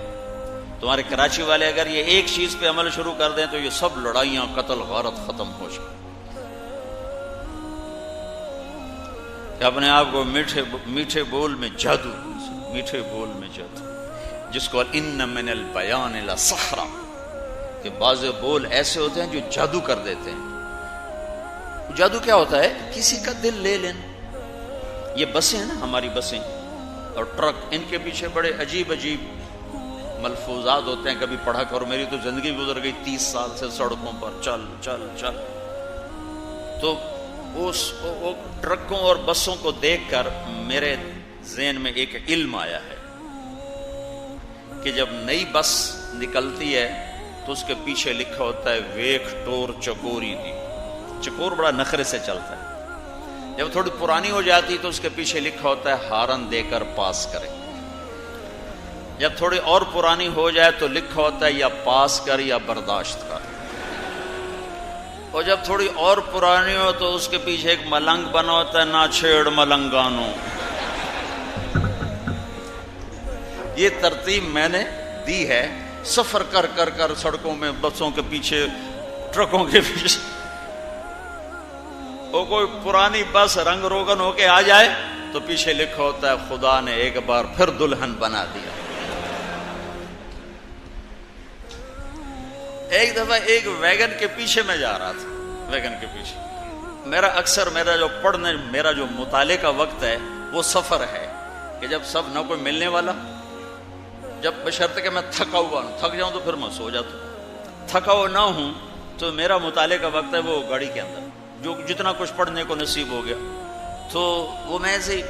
تمہارے کراچی والے اگر یہ ایک چیز پہ عمل شروع کر دیں تو یہ سب لڑائیاں، قتل غارت ختم ہو جائیں. کہ اپنے آپ کو میٹھے بول میں جادو، میٹھے بول میں جادو، جس کو ان من البیان لسحرا، کہ بعض بول ایسے ہوتے ہیں جو جادو کر دیتے ہیں۔ جادو کیا ہوتا ہے؟ کسی کا دل لے لینا۔ یہ بسیں ہیں نا، ہماری بسیں اور ٹرک، ان کے پیچھے بڑے عجیب عجیب ملفوظات ہوتے ہیں، کبھی پڑھا کرو۔ میری تو زندگی گزر گئی 30 سال سے سڑکوں پر چل چل چل، تو اس ٹرکوں اور بسوں کو دیکھ کر میرے ذہن میں ایک علم آیا ہے کہ جب نئی بس نکلتی ہے تو اس کے پیچھے لکھا ہوتا ہے ویکھ ٹور چکوری دی۔ چکور بڑا نخرے سے چلتا ہے۔ جب تھوڑی پرانی ہو جاتی تو اس کے پیچھے لکھا ہوتا ہے ہارن دے کر پاس کرے۔ جب تھوڑی اور پرانی ہو جائے تو لکھا ہوتا ہے یا پاس کر یا برداشت کر۔ اور جب تھوڑی اور پرانی ہو تو اس کے پیچھے ایک ملنگ بنا ہوتا ہے، نہ چھیڑ ملنگانو۔ یہ ترتیب میں نے دی ہے سفر کر کر کر سڑکوں میں، بسوں کے پیچھے، ٹرکوں کے پیچھے۔ وہ کوئی پرانی بس رنگ روگن ہو کے آ جائے تو پیچھے لکھا ہوتا ہے خدا نے ایک بار پھر دلہن بنا دیا۔ ایک دفعہ ایک ویگن کے پیچھے میں جا رہا تھا، ویگن کے پیچھے میرا جو مطالعے کا وقت ہے وہ سفر ہے، کہ جب سب نہ کوئی ملنے والا، جب بشرط کہ میں تھکا ہوا ہوں، تھک جاؤں تو پھر میں سو جاتا ہوں، تھکا ہوا نہ ہوں تو میرا مطالعے کا وقت ہے وہ گاڑی کے اندر، جو جتنا کچھ پڑھنے کو نصیب ہو گیا۔ تو وہ میں ایسے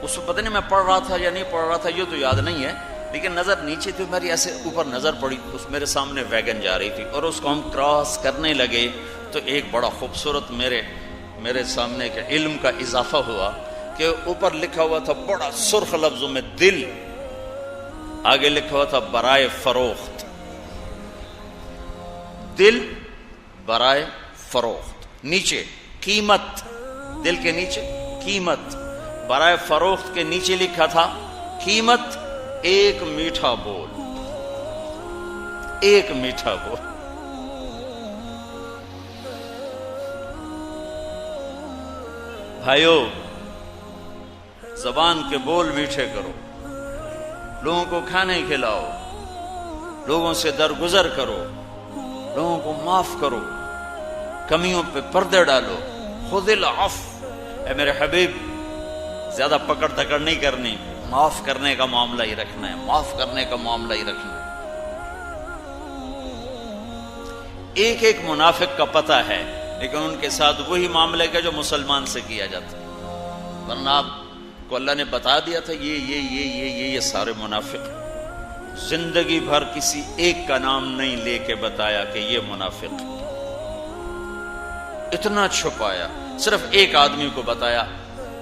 اس کو پتہ نہیں میں پڑھ رہا تھا یا نہیں پڑھ رہا تھا، یہ تو یاد نہیں ہے، لیکن نظر نیچے تھی میری، ایسے اوپر نظر پڑی، اس میرے سامنے ویگن جا رہی تھی اور اس کو ہم کراس کرنے لگے تو ایک بڑا خوبصورت میرے سامنے کے علم کا اضافہ ہوا کہ اوپر لکھا ہوا تھا بڑا سرخ لفظوں میں دل، آگے لکھا ہوا تھا برائے فروخت، دل برائے فروخت، نیچے قیمت، دل کے نیچے قیمت، برائے فروخت کے نیچے لکھا تھا قیمت ایک میٹھا بول، ایک میٹھا بول۔ بھائیو، زبان کے بول میٹھے کرو، لوگوں کو کھانے کھلاؤ، لوگوں سے درگزر کرو، لوگوں کو معاف کرو، کمیوں پہ پردے ڈالو، خذ العفو۔ اے میرے حبیب، زیادہ پکڑ تکڑ نہیں کرنی، معاف کرنے کا معاملہ ہی رکھنا ہے، معاف کرنے کا معاملہ ہی رکھنا ہے۔ ایک ایک منافق کا پتہ ہے، لیکن ان کے ساتھ وہی معاملہ کا جو مسلمان سے کیا جاتا ہے، ورنہ آپ کو اللہ نے بتا دیا تھا یہ سارے منافق، زندگی بھر کسی ایک کا نام نہیں لے کے بتایا کہ یہ منافق، اتنا چھپایا، صرف ایک آدمی کو بتایا،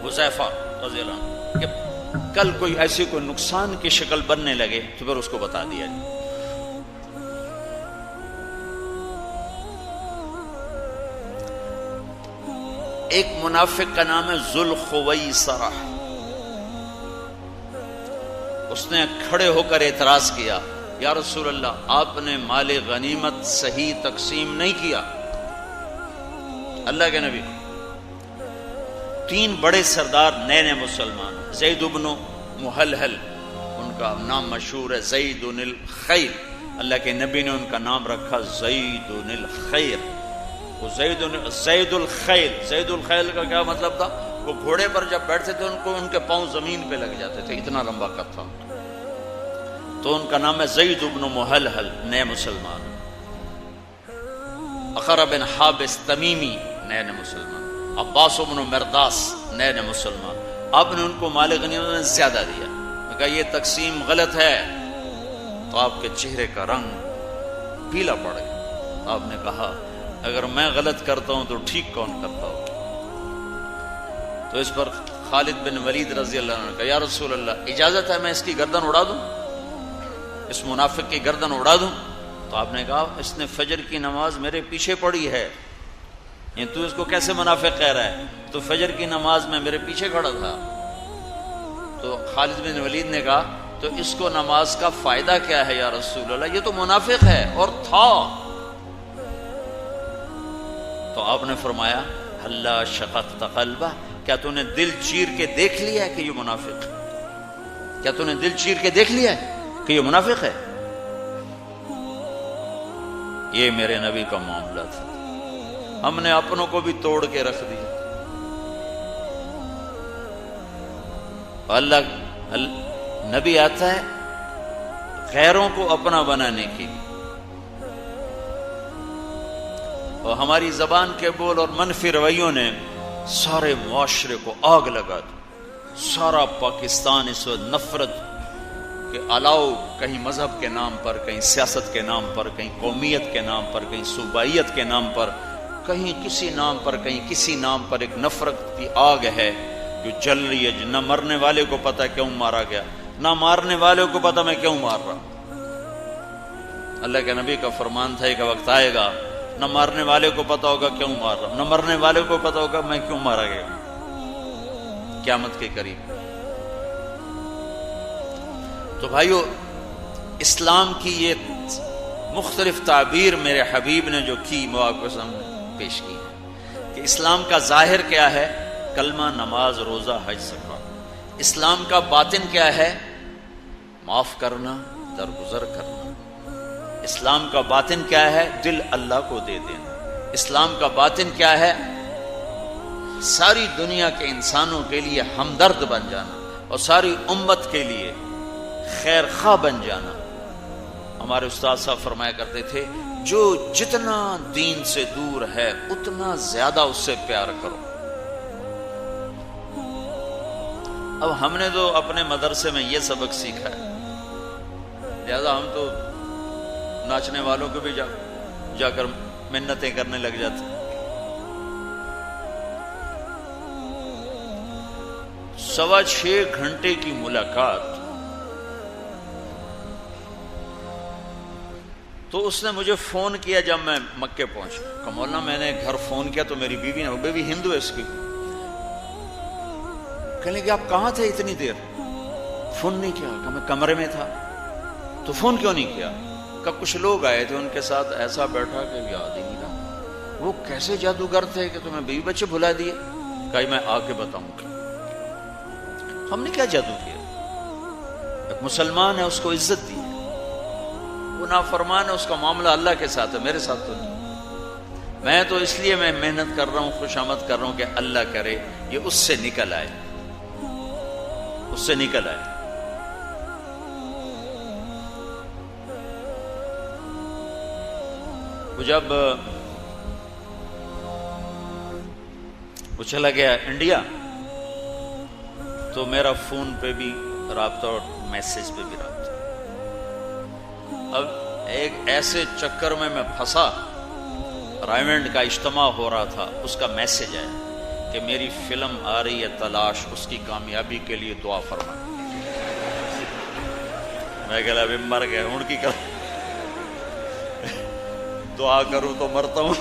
حذیفہ رضی اللہ عنہ، کہ کل کوئی ایسی کوئی نقصان کی شکل بننے لگے تو پھر اس کو بتا دیا جائے۔ ایک منافق کا نام ہے ذوالخویصرہ، اس نے کھڑے ہو کر اعتراض کیا، یا رسول اللہ آپ نے مال غنیمت صحیح تقسیم نہیں کیا۔ اللہ کے نبی، 3 بڑے سردار نئے مسلمان، زید بن محلحل، ان کا نام مشہور ہے زید الخیر، اللہ کے نبی نے ان کا نام رکھا زید الخیر۔ وہ زید الخیل، زید الخیل کا کیا مطلب تھا؟ وہ گھوڑے پر جب بیٹھتے تھے ان کے پاؤں زمین پہ لگ جاتے تھے، اتنا لمبا قد تھا، تو ان کا نام ہے زید بن محلحل، نئے مسلمان۔ اقرہ بن حابس تمیمی، نئے مسلمان۔ عباس بن مرداس، نئے مسلمان۔ آپ نے ان کو مال غنیمت میں زیادہ دیا، کہا یہ تقسیم غلط ہے، تو آپ کے چہرے کا رنگ پیلا پڑ گیا۔ آپ نے کہا اگر میں غلط کرتا ہوں تو ٹھیک کون کرتا ہو؟ تو اس پر خالد بن ولید رضی اللہ عنہ نے کہا یا رسول اللہ اجازت ہے میں اس کی گردن اڑا دوں، اس منافق کی گردن اڑا دوں؟ تو آپ نے کہا اس نے فجر کی نماز میرے پیچھے پڑھی ہے، یہ تو اس کو کیسے منافق کہہ رہا ہے؟ تو فجر کی نماز میں میرے پیچھے کھڑا تھا۔ تو خالد بن ولید نے کہا تو اس کو نماز کا فائدہ کیا ہے یا رسول اللہ؟ یہ تو منافق ہے اور تھا۔ تو آپ نے فرمایا حلا شققت قلبہ، کیا تو نے دل چیر کے دیکھ لیا ہے کہ یہ منافق ہے؟ کیا تو نے دل چیر کے دیکھ لیا ہے کہ یہ منافق ہے؟ یہ میرے نبی کا معاملہ تھا. ہم نے اپنوں کو بھی توڑ کے رکھ دیا. اللہ نبی آتا ہے غیروں کو اپنا بنانے کے لیے، اور ہماری زبان کے بول اور منفی رویوں نے سارے معاشرے کو آگ لگا دی. سارا پاکستان اس وقت نفرت کہ الاؤ، کہیں مذہب کے نام پر، کہیں سیاست کے نام پر، کہیں قومیت کے نام پر، کہیں صوبائیت کے نام پر، کہیں کسی نام پر، کہیں کسی نام پر ایک نفرت کی آگ ہے جو جل رہی ہے. نہ مرنے والے کو پتہ کیوں مارا گیا، نہ مارنے والے کو پتہ میں کیوں مار رہا. اللہ کے نبی کا فرمان تھا کہ وقت آئے گا نہ مارنے والے کو پتہ ہوگا کیوں مار رہا ہوں، نہ مرنے والے کو پتہ ہوگا میں کیوں مارا گیا ہوں. قیامت کے قریب. تو بھائیو، اسلام کی یہ مختلف تعبیر میرے حبیب نے جو کی وہ آپ کو سامنے پیش کی ہے کہ اسلام کا ظاہر کیا ہے؟ کلمہ، نماز، روزہ، حج، زکوٰۃ. اسلام کا باطن کیا ہے؟ معاف کرنا، درگزر کرنا. اسلام کا باطن کیا ہے؟ دل اللہ کو دے دینا. اسلام کا باطن کیا ہے؟ ساری دنیا کے انسانوں کے لیے ہمدرد بن جانا اور ساری امت کے لیے خیر خواہ بن جانا. ہمارے استاد صاحب فرمایا کرتے تھے جو جتنا دین سے دور ہے اتنا زیادہ اس سے پیار کرو. اب ہم نے تو اپنے مدرسے میں یہ سبق سیکھا ہے، لہذا ہم تو ناچنے والوں کو بھی جا کر منتیں کرنے لگ جاتے. 6.25 گھنٹے کی ملاقات، تو اس نے مجھے فون کیا جب میں مکے پہنچا کہ مولانا میں نے گھر فون کیا تو میری بیوی نے، بیوی ہندو ہے اس کی، کہنے کہ آپ کہاں تھے اتنی دیر؟ فون نہیں کیا. کہ میں کمرے میں تھا. تو فون کیوں نہیں کیا؟ کہ کچھ لوگ آئے تھے ان کے ساتھ ایسا بیٹھا کہ یاد ہی نہیں رہا. وہ کیسے جادوگر تھے کہ تمہیں بیوی بچے بھلا دیے؟ کہ میں آ کے بتاؤں گا. ہم نے کیا جادو کیا؟ ایک مسلمان ہے اس کو عزت دی، وہ نافرمان ہے اس کا معاملہ اللہ کے ساتھ ہے، میرے ساتھ تو نہیں. میں تو اس لیے میں محنت کر رہا ہوں، خوشامد کر رہا ہوں کہ اللہ کرے یہ اس سے نکل آئے، اس سے نکل آئے. وہ جب وہ چلا گیا انڈیا تو میرا فون پہ بھی رابطہ اور میسج پہ بھی رابطہ. اب ایک ایسے چکر میں پھنسا، رائمنڈ کا اجتماع ہو رہا تھا، اس کا میسج آیا کہ میری فلم آ رہی ہے تلاش، اس کی کامیابی کے لیے دعا فرما. میں کہا ابھی مر گئے ان کی دعا کروں تو مرتا ہوں،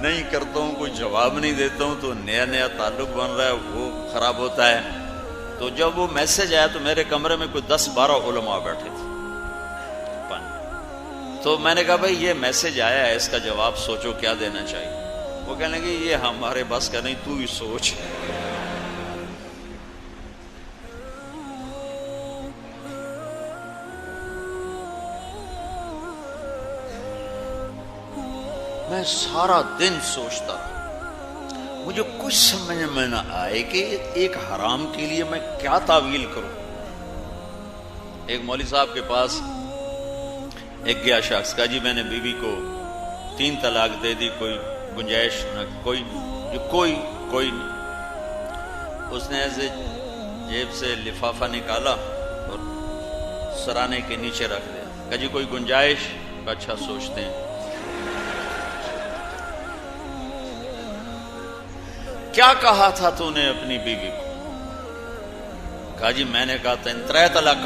نہیں کرتا ہوں، کوئی جواب نہیں دیتا ہوں تو نیا نیا تعلق بن رہا ہے وہ خراب ہوتا ہے. تو جب وہ میسج آیا تو میرے کمرے میں کوئی 10-12 علماء بیٹھے تھے. تو میں نے کہا بھائی یہ میسج آیا ہے، اس کا جواب سوچو کیا دینا چاہیے. وہ کہنے لگے یہ ہمارے بس کا نہیں، تو ہی سوچ. میں سارا دن سوچتا رہا، مجھے کچھ سمجھ میں نہ آئے کہ ایک حرام کے لیے میں کیا تعویل کروں. ایک مولوی صاحب کے پاس ایک گیا شخص، کہا جی میں نے بیوی کو 3 طلاق دے دی، کوئی گنجائش نہ، کوئی نہیں. اس نے ایسے جیب سے لفافہ نکالا اور سرانے کے نیچے رکھ دیا. کہا جی کوئی گنجائش؟ اچھا سوچتے ہیں. کیا کہا تھا تو نے اپنی بیوی کو؟ کہا جی میں نے کہا 3 طلاق.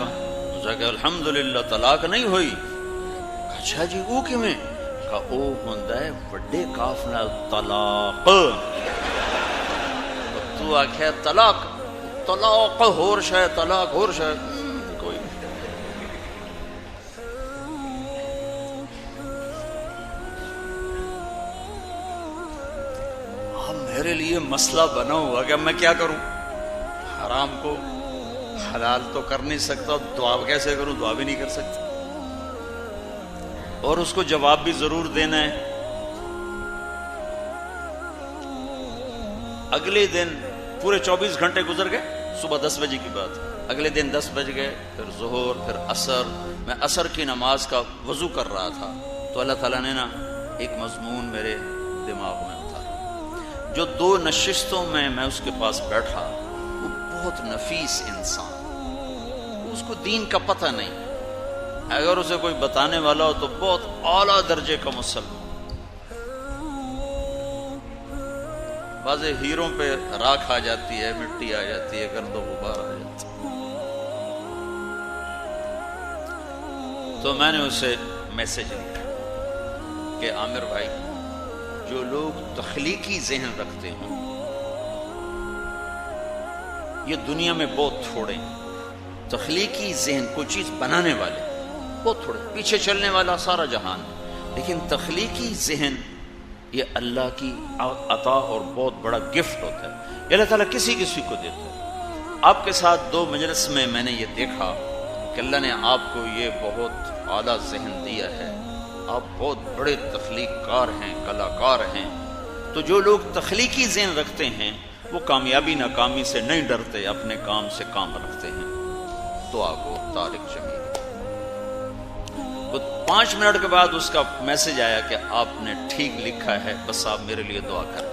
کہ الحمدللہ طلاق نہیں ہوئی. اچھا جی وہ کیویں؟ کہا او ہوندا ہے بڑے کاف نال طلاق. تو آکھیا طلاق ہور شے، طلاق ہور شے. کوئی ہم میرے لیے مسئلہ بنا ہوا کہ میں کیا کروں، حرام کو حلال تو کر نہیں سکتا، دعا کیسے کروں، دعا بھی نہیں کر سکتا، اور اس کو جواب بھی ضرور دینا ہے۔ اگلے دن پورے 24 گھنٹے گزر گئے، صبح 10 بجے کی بات، اگلے دن 10 بج گئے، پھر ظہر، پھر عصر۔ میں عصر کی نماز کا وضو کر رہا تھا تو اللہ تعالیٰ نے نا ایک مضمون میرے دماغ میں اتارا۔ جو 2 نشستوں میں اس کے پاس بیٹھا، وہ بہت نفیس انسان، اس کو دین کا پتہ نہیں، اگر اسے کوئی بتانے والا ہو تو بہت اعلیٰ درجے کا مسلمان۔ بعض ہیروں پہ راکھ آ جاتی ہے، مٹی آ جاتی ہے، گرد و غبار آ جاتی ہے۔ تو میں نے اسے میسج لکھا کہ عامر بھائی، جو لوگ تخلیقی ذہن رکھتے ہوں یہ دنیا میں بہت تھوڑے ہیں۔ تخلیقی ذہن، کوئی چیز بنانے والے بہت تھوڑے، پیچھے چلنے والا سارا جہان، لیکن تخلیقی ذہن یہ اللہ کی عطا اور بہت بڑا گفٹ ہوتا ہے، یہ اللہ تعالیٰ کسی کسی کو دیتا ہے۔ آپ کے ساتھ 2 مجلس میں نے یہ دیکھا کہ اللہ نے آپ کو یہ بہت اعلیٰ ذہن دیا ہے، آپ بہت بڑے تخلیق کار ہیں، کلاکار ہیں۔ تو جو لوگ تخلیقی ذہن رکھتے ہیں وہ کامیابی ناکامی سے نہیں ڈرتے، اپنے کام سے کام رکھتے ہیں۔ دعا کو طارق جمیل۔ 5 منٹ کے بعد اس کا میسج آیا کہ آپ نے ٹھیک لکھا ہے، بس آپ میرے لیے دعا کریں۔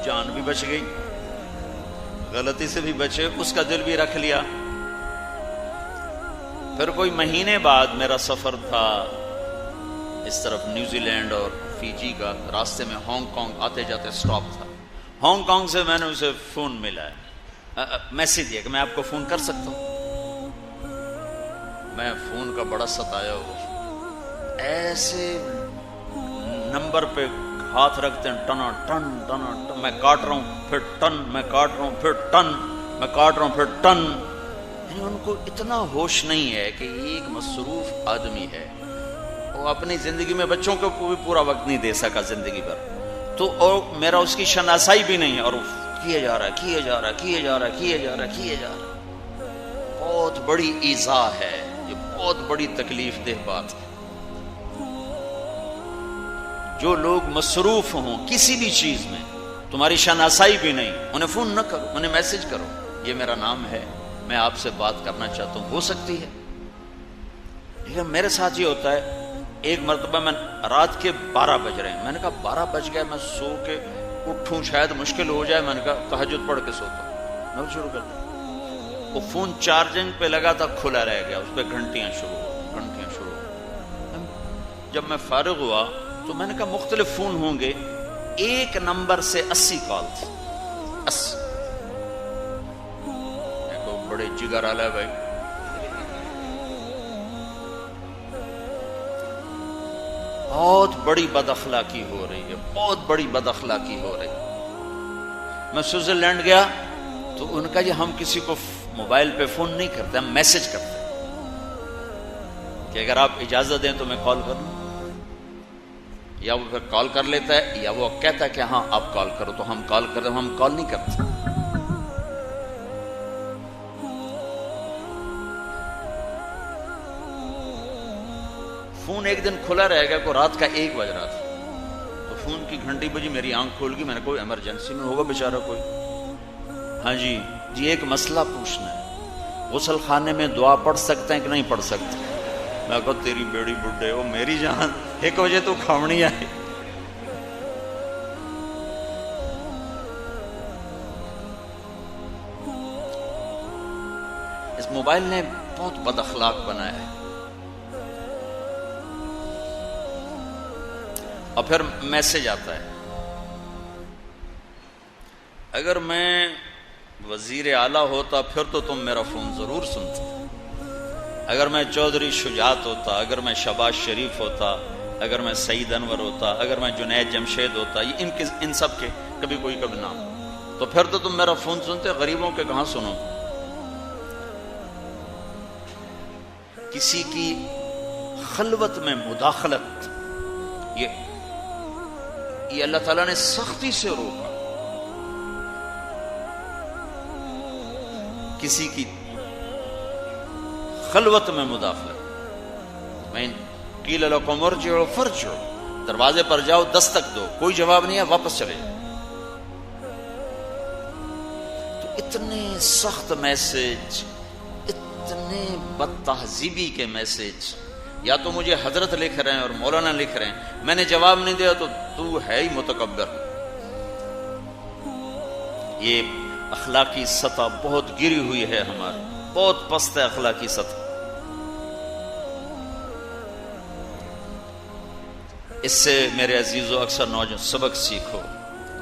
جان بھی بچ گئی، غلطی سے بھی بچے، اس کا دل بھی رکھ لیا۔ پھر کوئی مہینے بعد میرا سفر تھا اس طرف نیوزی لینڈ اور فیجی کا، راستے میں ہانگ کانگ آتے جاتے سٹاپ تھا۔ ہانگ کانگ سے میں نے اسے فون ملا ہے، میسج دیا کہ میں آپ کو فون کر سکتا ہوں۔ میں فون کا بڑا ستایا ہوں، ایسے نمبر پہ ہاتھ رکھتے ہیں، ٹنا ٹن ٹنا ٹن، میں کاٹ رہا ہوں پھر ٹن، میں کاٹ رہا ہوں پھر ٹن، میں کاٹ رہا ہوں پھر ٹن۔ یعنی ان کو اتنا ہوش نہیں ہے کہ ایک مصروف آدمی ہے، وہ اپنی زندگی میں بچوں کو بھی پورا وقت نہیں دے سکا زندگی بھر، تو اور میرا اس کی شناسائی بھی نہیں ہے، اور کیے جا رہا ہے کیے جا رہا ہے کیے جا رہا ہے کیے جا رہا ہے کیے جا رہا ہے۔ بہت بڑی ایذا ہے یہ، بہت بڑی تکلیف دہ بات ہے۔ جو لوگ مصروف ہوں کسی بھی چیز میں، تمہاری شناسائی بھی نہیں، انہیں فون نہ کرو، انہیں میسج کرو، یہ میرا نام ہے، میں آپ سے بات کرنا چاہتا ہوں، ہو سکتی ہے۔ لیکن میرے ساتھ یہ ہوتا ہے، ایک مرتبہ میں رات کے 12 بج رہے ہیں، میں نے کہا 12 بج گئے، میں سو کے اٹھوں شاید مشکل ہو جائے، میں نے کہا تہجد پڑھ کے سوتا ہوں، میں شروع کر دیا۔ وہ فون چارجنگ پہ لگا تھا، کھلا رہ گیا، اس پہ گھنٹیاں شروع۔ جب میں فارغ ہوا تو میں نے کہا مختلف فون ہوں گے، ایک نمبر سے 80 کال تھی، 80۔ میں کو بڑے جگر والا ہے بھائی، بہت بڑی بد اخلاقی ہو رہی ہے، بہت بڑی بد اخلاقی ہو رہی ہے۔ میں سوئٹزرلینڈ گیا تو ان کا یہ ہم کسی کو موبائل پہ فون نہیں کرتے، ہم میسج کرتے کہ اگر آپ اجازت دیں تو میں کال کر لوں، یا وہ پھر کال کر لیتا ہے یا وہ کہتا ہے کہ ہاں آپ کال کرو، تو ہم کال کرتے، ہم کال نہیں کرتے۔ فون ایک دن کھلا رہ گیا، کو رات کا 1 بج رہا تھا، تو فون کی گھنٹی بجی، میری آنکھ کھول گئی، میں نے کوئی ایمرجنسی میں ہوگا بیچارہ کوئی، ہاں جی ایک مسئلہ پوچھنا ہے، غسل خانے میں دعا پڑھ سکتے ہیں کہ نہیں پڑھ سکتے؟ میں کہا تیری بیڑی بڈھے ہو، میری جان 1 بجے تو کھاونی آئی۔ اس موبائل نے بہت بد اخلاق بنایا ہے۔ اور پھر میسج آتا ہے، اگر میں وزیر اعلیٰ ہوتا پھر تو تم میرا فون ضرور سنتے، اگر میں چودھری شجاعت ہوتا، اگر میں شہباز شریف ہوتا، اگر میں سعید انور ہوتا، اگر میں جنید جمشید ہوتا، ان سب کے کبھی کوئی کبھی نام، تو پھر تو تم میرا فون سنتے، غریبوں کے کہاں سنو۔ کسی کی خلوت میں مداخلت یہ یہ اللہ تعالیٰ نے سختی سے روکا. کسی کی خلوت میں مداخلت. میں قیل لکم ارجعوا فارجعوا، دروازے پر جاؤ، دستک دو، کوئی جواب نہیں ہے، واپس چلے جاؤ. تو اتنے سخت میسج، اتنے بد تہذیبی کے میسج، یا تو مجھے حضرت لکھ رہے ہیں اور مولانا لکھ رہے ہیں، میں نے جواب نہیں دیا تو ہے ہی متکبر. یہ اخلاقی سطح بہت گری ہوئی ہے ہماری، بہت پست ہے اخلاقی سطح. اس سے میرے عزیزو اکثر نوجوان سبق سیکھو،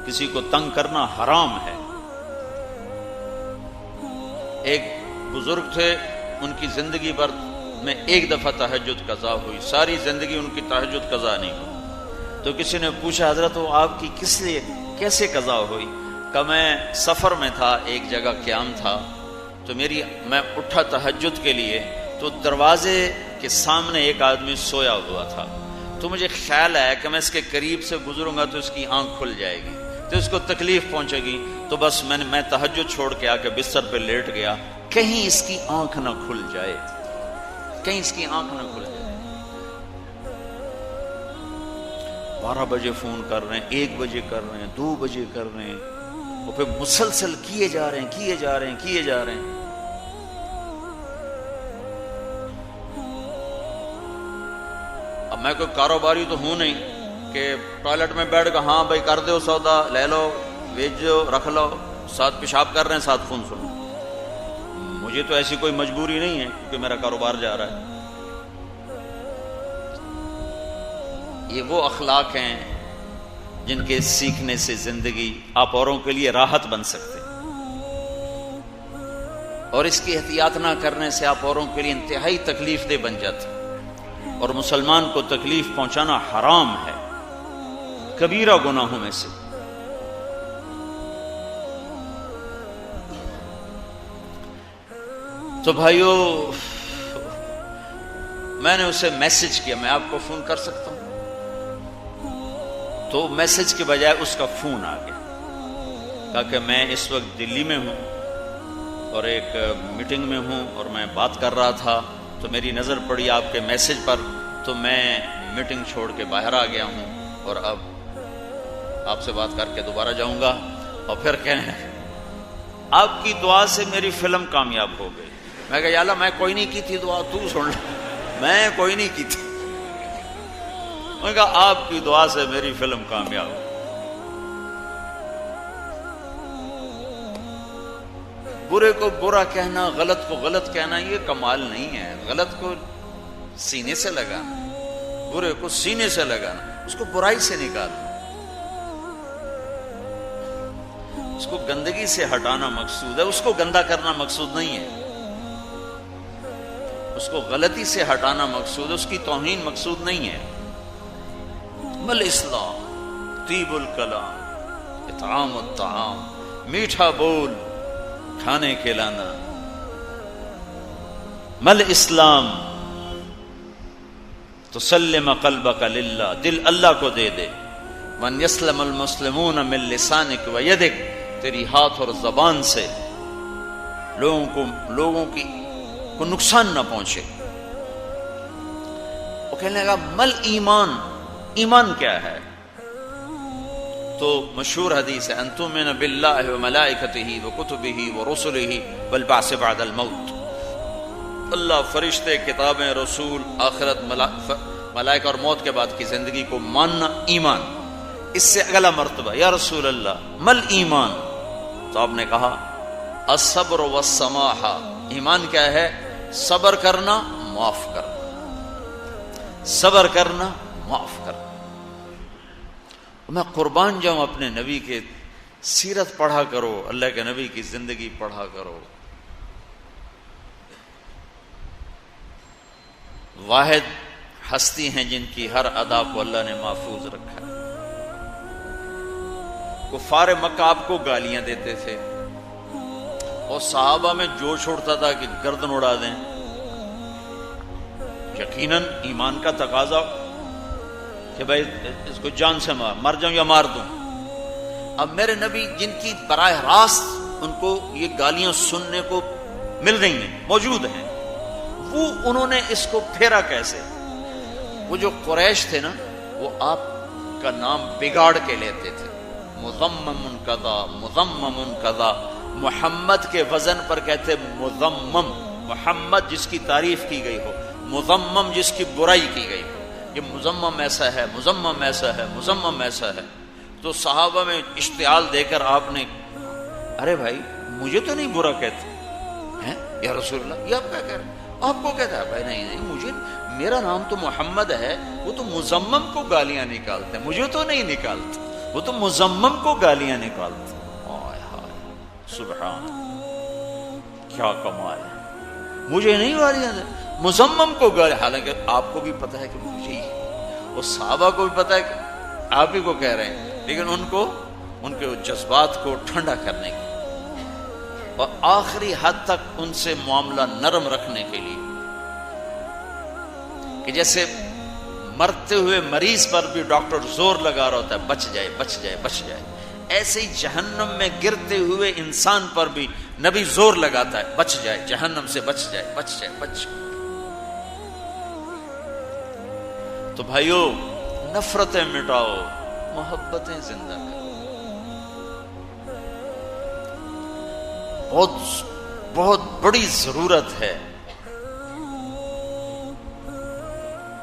کسی کو تنگ کرنا حرام ہے. ایک بزرگ تھے، ان کی زندگی بھر میں ایک دفعہ تہجد قضا ہوئی، ساری زندگی ان کی تہجد قضا نہیں ہوئی. تو کسی نے پوچھا حضرت وہ آپ کی کس لیے کیسے قضا ہوئی؟ کہ میں سفر میں تھا، ایک جگہ قیام تھا، تو میں اٹھا تہجد کے لیے، تو دروازے کے سامنے ایک آدمی سویا ہوا تھا، تو مجھے خیال آیا کہ میں اس کے قریب سے گزروں گا تو اس کی آنکھ کھل جائے گی، تو اس کو تکلیف پہنچے گی. تو بس میں تہجد چھوڑ کے آ کے بستر پہ لیٹ گیا، کہیں اس کی آنکھ نہ کھل جائے، کہیں اس کی آنکھ نہ کھل جائے. 12 بجے فون کر رہے ہیں، 1 بجے کر رہے ہیں، 2 بجے کر رہے ہیں، اور پھر مسلسل کیے جا رہے ہیں. اب میں کوئی کاروباری تو ہوں نہیں کہ ٹوائلٹ میں بیٹھ کے ہاں بھائی کر دو سودا، لے لو، بیچ دو، رکھ لو، ساتھ پیشاب کر رہے ہیں، ساتھ فون سنو. مجھے تو ایسی کوئی مجبوری نہیں ہے کیونکہ میرا کاروبار جا رہا ہے. یہ وہ اخلاق ہیں جن کے سیکھنے سے زندگی آپ اوروں کے لیے راحت بن سکتے ہیں، اور اس کی احتیاط نہ کرنے سے آپ اوروں کے لیے انتہائی تکلیف دہ بن جاتے ہیں. اور مسلمان کو تکلیف پہنچانا حرام ہے، کبیرہ گناہوں میں سے. تو بھائیو، میں نے اسے میسج کیا، میں آپ کو فون کر سکتا ہوں؟ تو میسج کے بجائے اس کا فون آ گیا. کہا کہ میں اس وقت دلی میں ہوں اور ایک میٹنگ میں ہوں اور میں بات کر رہا تھا، تو میری نظر پڑی آپ کے میسج پر، تو میں میٹنگ چھوڑ کے باہر آ گیا ہوں اور اب آپ سے بات کر کے دوبارہ جاؤں گا. اور پھر کہنے آپ کی دعا سے میری فلم کامیاب ہو گئی. میں کہا یا اللہ میں کوئی نہیں کی تھی دعا، تو سن لے، میں کوئی نہیں کی تھی. میں کہا آپ کی دعا سے میری فلم کامیاب ہو. برے کو برا کہنا، غلط کو غلط کہنا یہ کمال نہیں ہے. غلط کو سینے سے لگانا، برے کو سینے سے لگانا، اس کو برائی سے نکالنا، اس کو گندگی سے ہٹانا مقصود ہے، اس کو گندا کرنا مقصود نہیں ہے. اس کو غلطی سے ہٹانا مقصود ہے، اس کی توہین مقصود نہیں ہے. مل اسلام طیب الکلام اطعام الطعام، میٹھا بول، کھانے کھلانا. مل اسلام تسلم قلبک للہ، دل اللہ کو دے دے. من یسلم المسلمون من لسانک و یدک، تیری ہاتھ اور زبان سے لوگوں کو نقصان نہ پہنچے. وہ کہنے لگا مل ایمان، ایمان کیا ہے؟ تو مشہور حدیث ہے ان تؤمن باللہ وملائکتہ وکتبہ ورسلہ والبعث بعد الموت. اللہ، فرشتے، کتابیں، رسول، آخرت، ملائکہ اور موت کے بعد کی زندگی کو ماننا ایمان. اس سے اگلا مرتبہ یا رسول اللہ مل ایمان؟ تو آپ نے کہا الصبر والسماحہ. ایمان کیا ہے؟ صبر کرنا، معاف کرنا، صبر کرنا، معاف کرنا. میں قربان جاؤں اپنے نبی کے سیرت پڑھا کرو، اللہ کے نبی کی زندگی پڑھا کرو. واحد ہستی ہیں جن کی ہر ادا کو اللہ نے محفوظ رکھا ہے. کفار مکہ آپ کو گالیاں دیتے تھے اور صحابہ میں جوش اٹھتا تھا کہ گردن اڑا دیں. یقیناً ایمان کا تقاضا کہ بھائی اس کو جان سے مر جاؤں یا مار دوں. اب میرے نبی جن کی براہ راست ان کو یہ گالیاں سننے کو مل رہی ہیں، موجود ہیں، وہ انہوں نے اس کو پھیرا کیسے؟ وہ جو قریش تھے نا، وہ آپ کا نام بگاڑ کے لیتے تھے. مذمم کذا مذمم کذا، محمد کے وزن پر کہتے مذمم، محمد جس کی تعریف کی گئی ہو، مذمم جس کی برائی کی گئی ہو. یہ مذمم ایسا ہے، مذمم ایسا ہے، مذمم ایسا ہے. تو صحابہ میں اشتعال دے کر آپ نے، ارے بھائی مجھے تو نہیں برا کہتے ہیں یا رسول اللہ، یہ آپ کیا کہہ رہے ہیں؟ آپ کو کہتا ہے بھائی نہیں مجھے، میرا نام تو محمد ہے. وہ تو مذمم کو گالیاں نکالتے ہیں، مجھے تو نہیں نکالتے، وہ تو مذمم کو گالیاں نکالتے. ہائے ہائے سبحان، کیا کمال ہے. مجھے نہیں گالیاں دیں، مذمم کو گالیاں. حالانکہ آپ کو بھی پتا ہے کہ مجھے ہی، اور صحابہ کو بھی پتا ہے کہ آپ ہی کو کہہ رہے ہیں، لیکن ان کو ان کے جذبات کو ٹھنڈا کرنے کی اور آخری حد تک ان سے معاملہ نرم رکھنے کے لیے، کہ جیسے مرتے ہوئے مریض پر بھی ڈاکٹر زور لگا رہا ہوتا ہے بچ جائے بچ جائے بچ جائے، ایسے ہی جہنم میں گرتے ہوئے انسان پر بھی نبی زور لگاتا ہے بچ جائے، جہنم سے بچ جائے بچ جائے بچ جائے. تو بھائیو، نفرتیں مٹاؤ، محبتیں زندہ کرو. بہت بہت بڑی ضرورت ہے.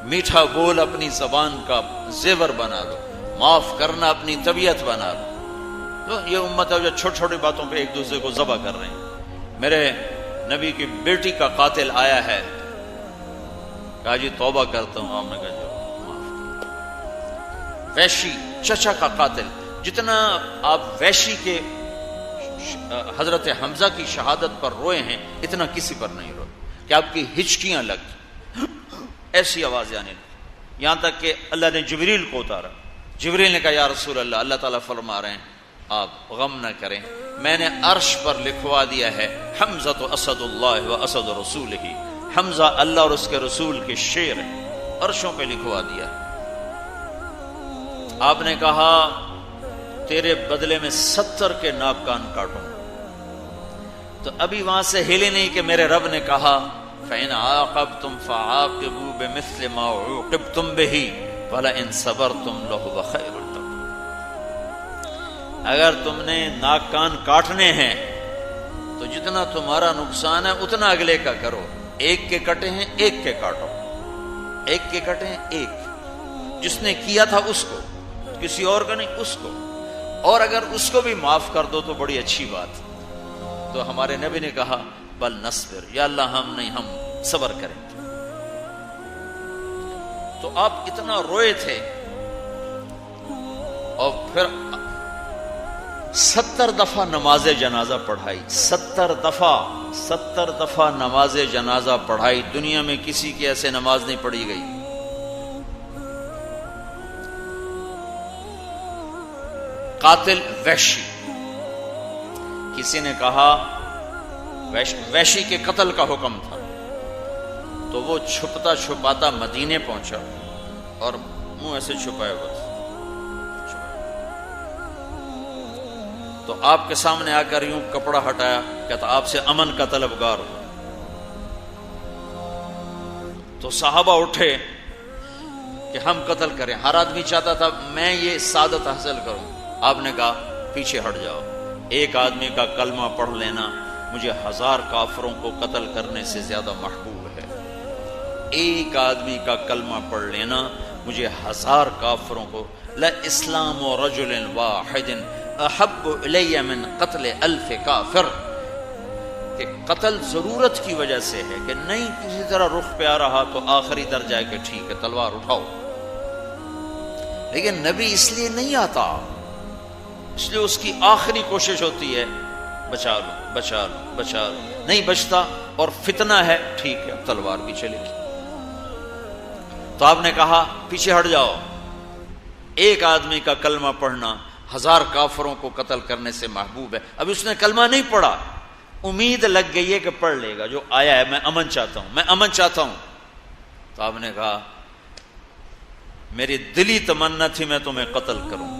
میٹھا بول اپنی زبان کا زیور بنا لو، معاف کرنا اپنی طبیعت بنا لو. تو یہ امت ہے جو چھوٹی چھوٹی باتوں پہ ایک دوسرے کو ذبح کر رہے ہیں. میرے نبی کی بیٹی کا قاتل آیا ہے، کہا جی توبہ کرتا ہوں. آپ نے کہا جو معاف کیا. ویشی چچا کا قاتل، جتنا آپ ویشی کے حضرت حمزہ کی شہادت پر روئے ہیں اتنا کسی پر نہیں روئے، کہ آپ کی ہچکیاں لگ ایسی آوازیں آنے لگی، یہاں تک کہ اللہ نے جبریل کو اتارا. جبریل نے کہا یا رسول اللہ، اللہ تعالیٰ فرما رہے ہیں آپ غم نہ کریں، میں نے عرش پر لکھوا دیا ہے حمزہ تو اسد اللہ و اسد رسول ہی، حمزہ اللہ اور اس کے رسول کے شیر ہیں، عرشوں پہ لکھوا دیا. آپ نے کہا تیرے بدلے میں 70 کے ناک کان کاٹوں. تو ابھی وہاں سے ہلے نہیں کہ میرے رب نے کہا فَإِنْ عَاقَبْتُمْ فَعَاقِبُوا بِمِثْلِ مَا عُوقِبْتُمْ بِهِ وَلَئِنْ صَبَرْتُمْ لَهُوَ خَيْرٌ لَكُمْ. اگر تم نے ناک کان کاٹنے ہیں تو جتنا تمہارا نقصان ہے اتنا اگلے کا کرو. ایک کے کٹے ہیں ایک کے کاٹو، ایک کے کٹے ہیں ایک، جس نے کیا تھا اس کو، کسی اور کا نہیں، اس کو. اور اگر اس کو بھی معاف کر دو تو بڑی اچھی بات. تو ہمارے نبی نے کہا بل نصبر، یا اللہ ہم نہیں، ہم صبر کریں. تو آپ اتنا روئے تھے، اور پھر 70 دفعہ نماز جنازہ پڑھائی. 70 دفعہ نماز جنازہ پڑھائی. دنیا میں کسی کی ایسے نماز نہیں پڑھی گئی. قاتل وحشی، کسی نے کہا وحشی کے قتل کا حکم تھا، تو وہ چھپتا چھپاتا مدینے پہنچا اور منہ ایسے چھپائے ہوا تھا. تو آپ کے سامنے آ کر یوں کپڑا ہٹایا، کہتا آپ سے امن کا طلبگار ہوں. تو صحابہ اٹھے کہ ہم قتل کریں. ہر آدمی چاہتا تھا میں یہ سعادت حاصل کروں. آپ نے کہا پیچھے ہٹ جاؤ، ایک آدمی کا کلمہ پڑھ لینا مجھے 1000 کافروں کو قتل کرنے سے زیادہ محبوب ہے. ایک آدمی کا کلمہ پڑھ لینا مجھے 1000 کافروں کو، لاسلام رجل واحد احب الی من قتل 1000 کافر. کہ قتل ضرورت کی وجہ سے ہے، کہ نہیں کسی طرح رخ پہ آ رہا تو آخری درجہ ہے کہ ٹھیک ہے تلوار اٹھاؤ. لیکن نبی اس لیے نہیں آتا، اس لیے اس کی آخری کوشش ہوتی ہے بچا لو بچا لو بچا لو. نہیں بچتا اور فتنہ ہے، ٹھیک ہے تلوار بھی چلے گی. تو آپ نے کہا پیچھے ہٹ جاؤ، ایک آدمی کا کلمہ پڑھنا 1000 کافروں کو قتل کرنے سے محبوب ہے. اب اس نے کلمہ نہیں پڑھا، امید لگ گئی ہے کہ پڑھ لے گا، جو آیا ہے میں امن چاہتا ہوں، میں امن چاہتا ہوں. تو آپ نے کہا میری دلی تمنا تھی میں تمہیں قتل کروں،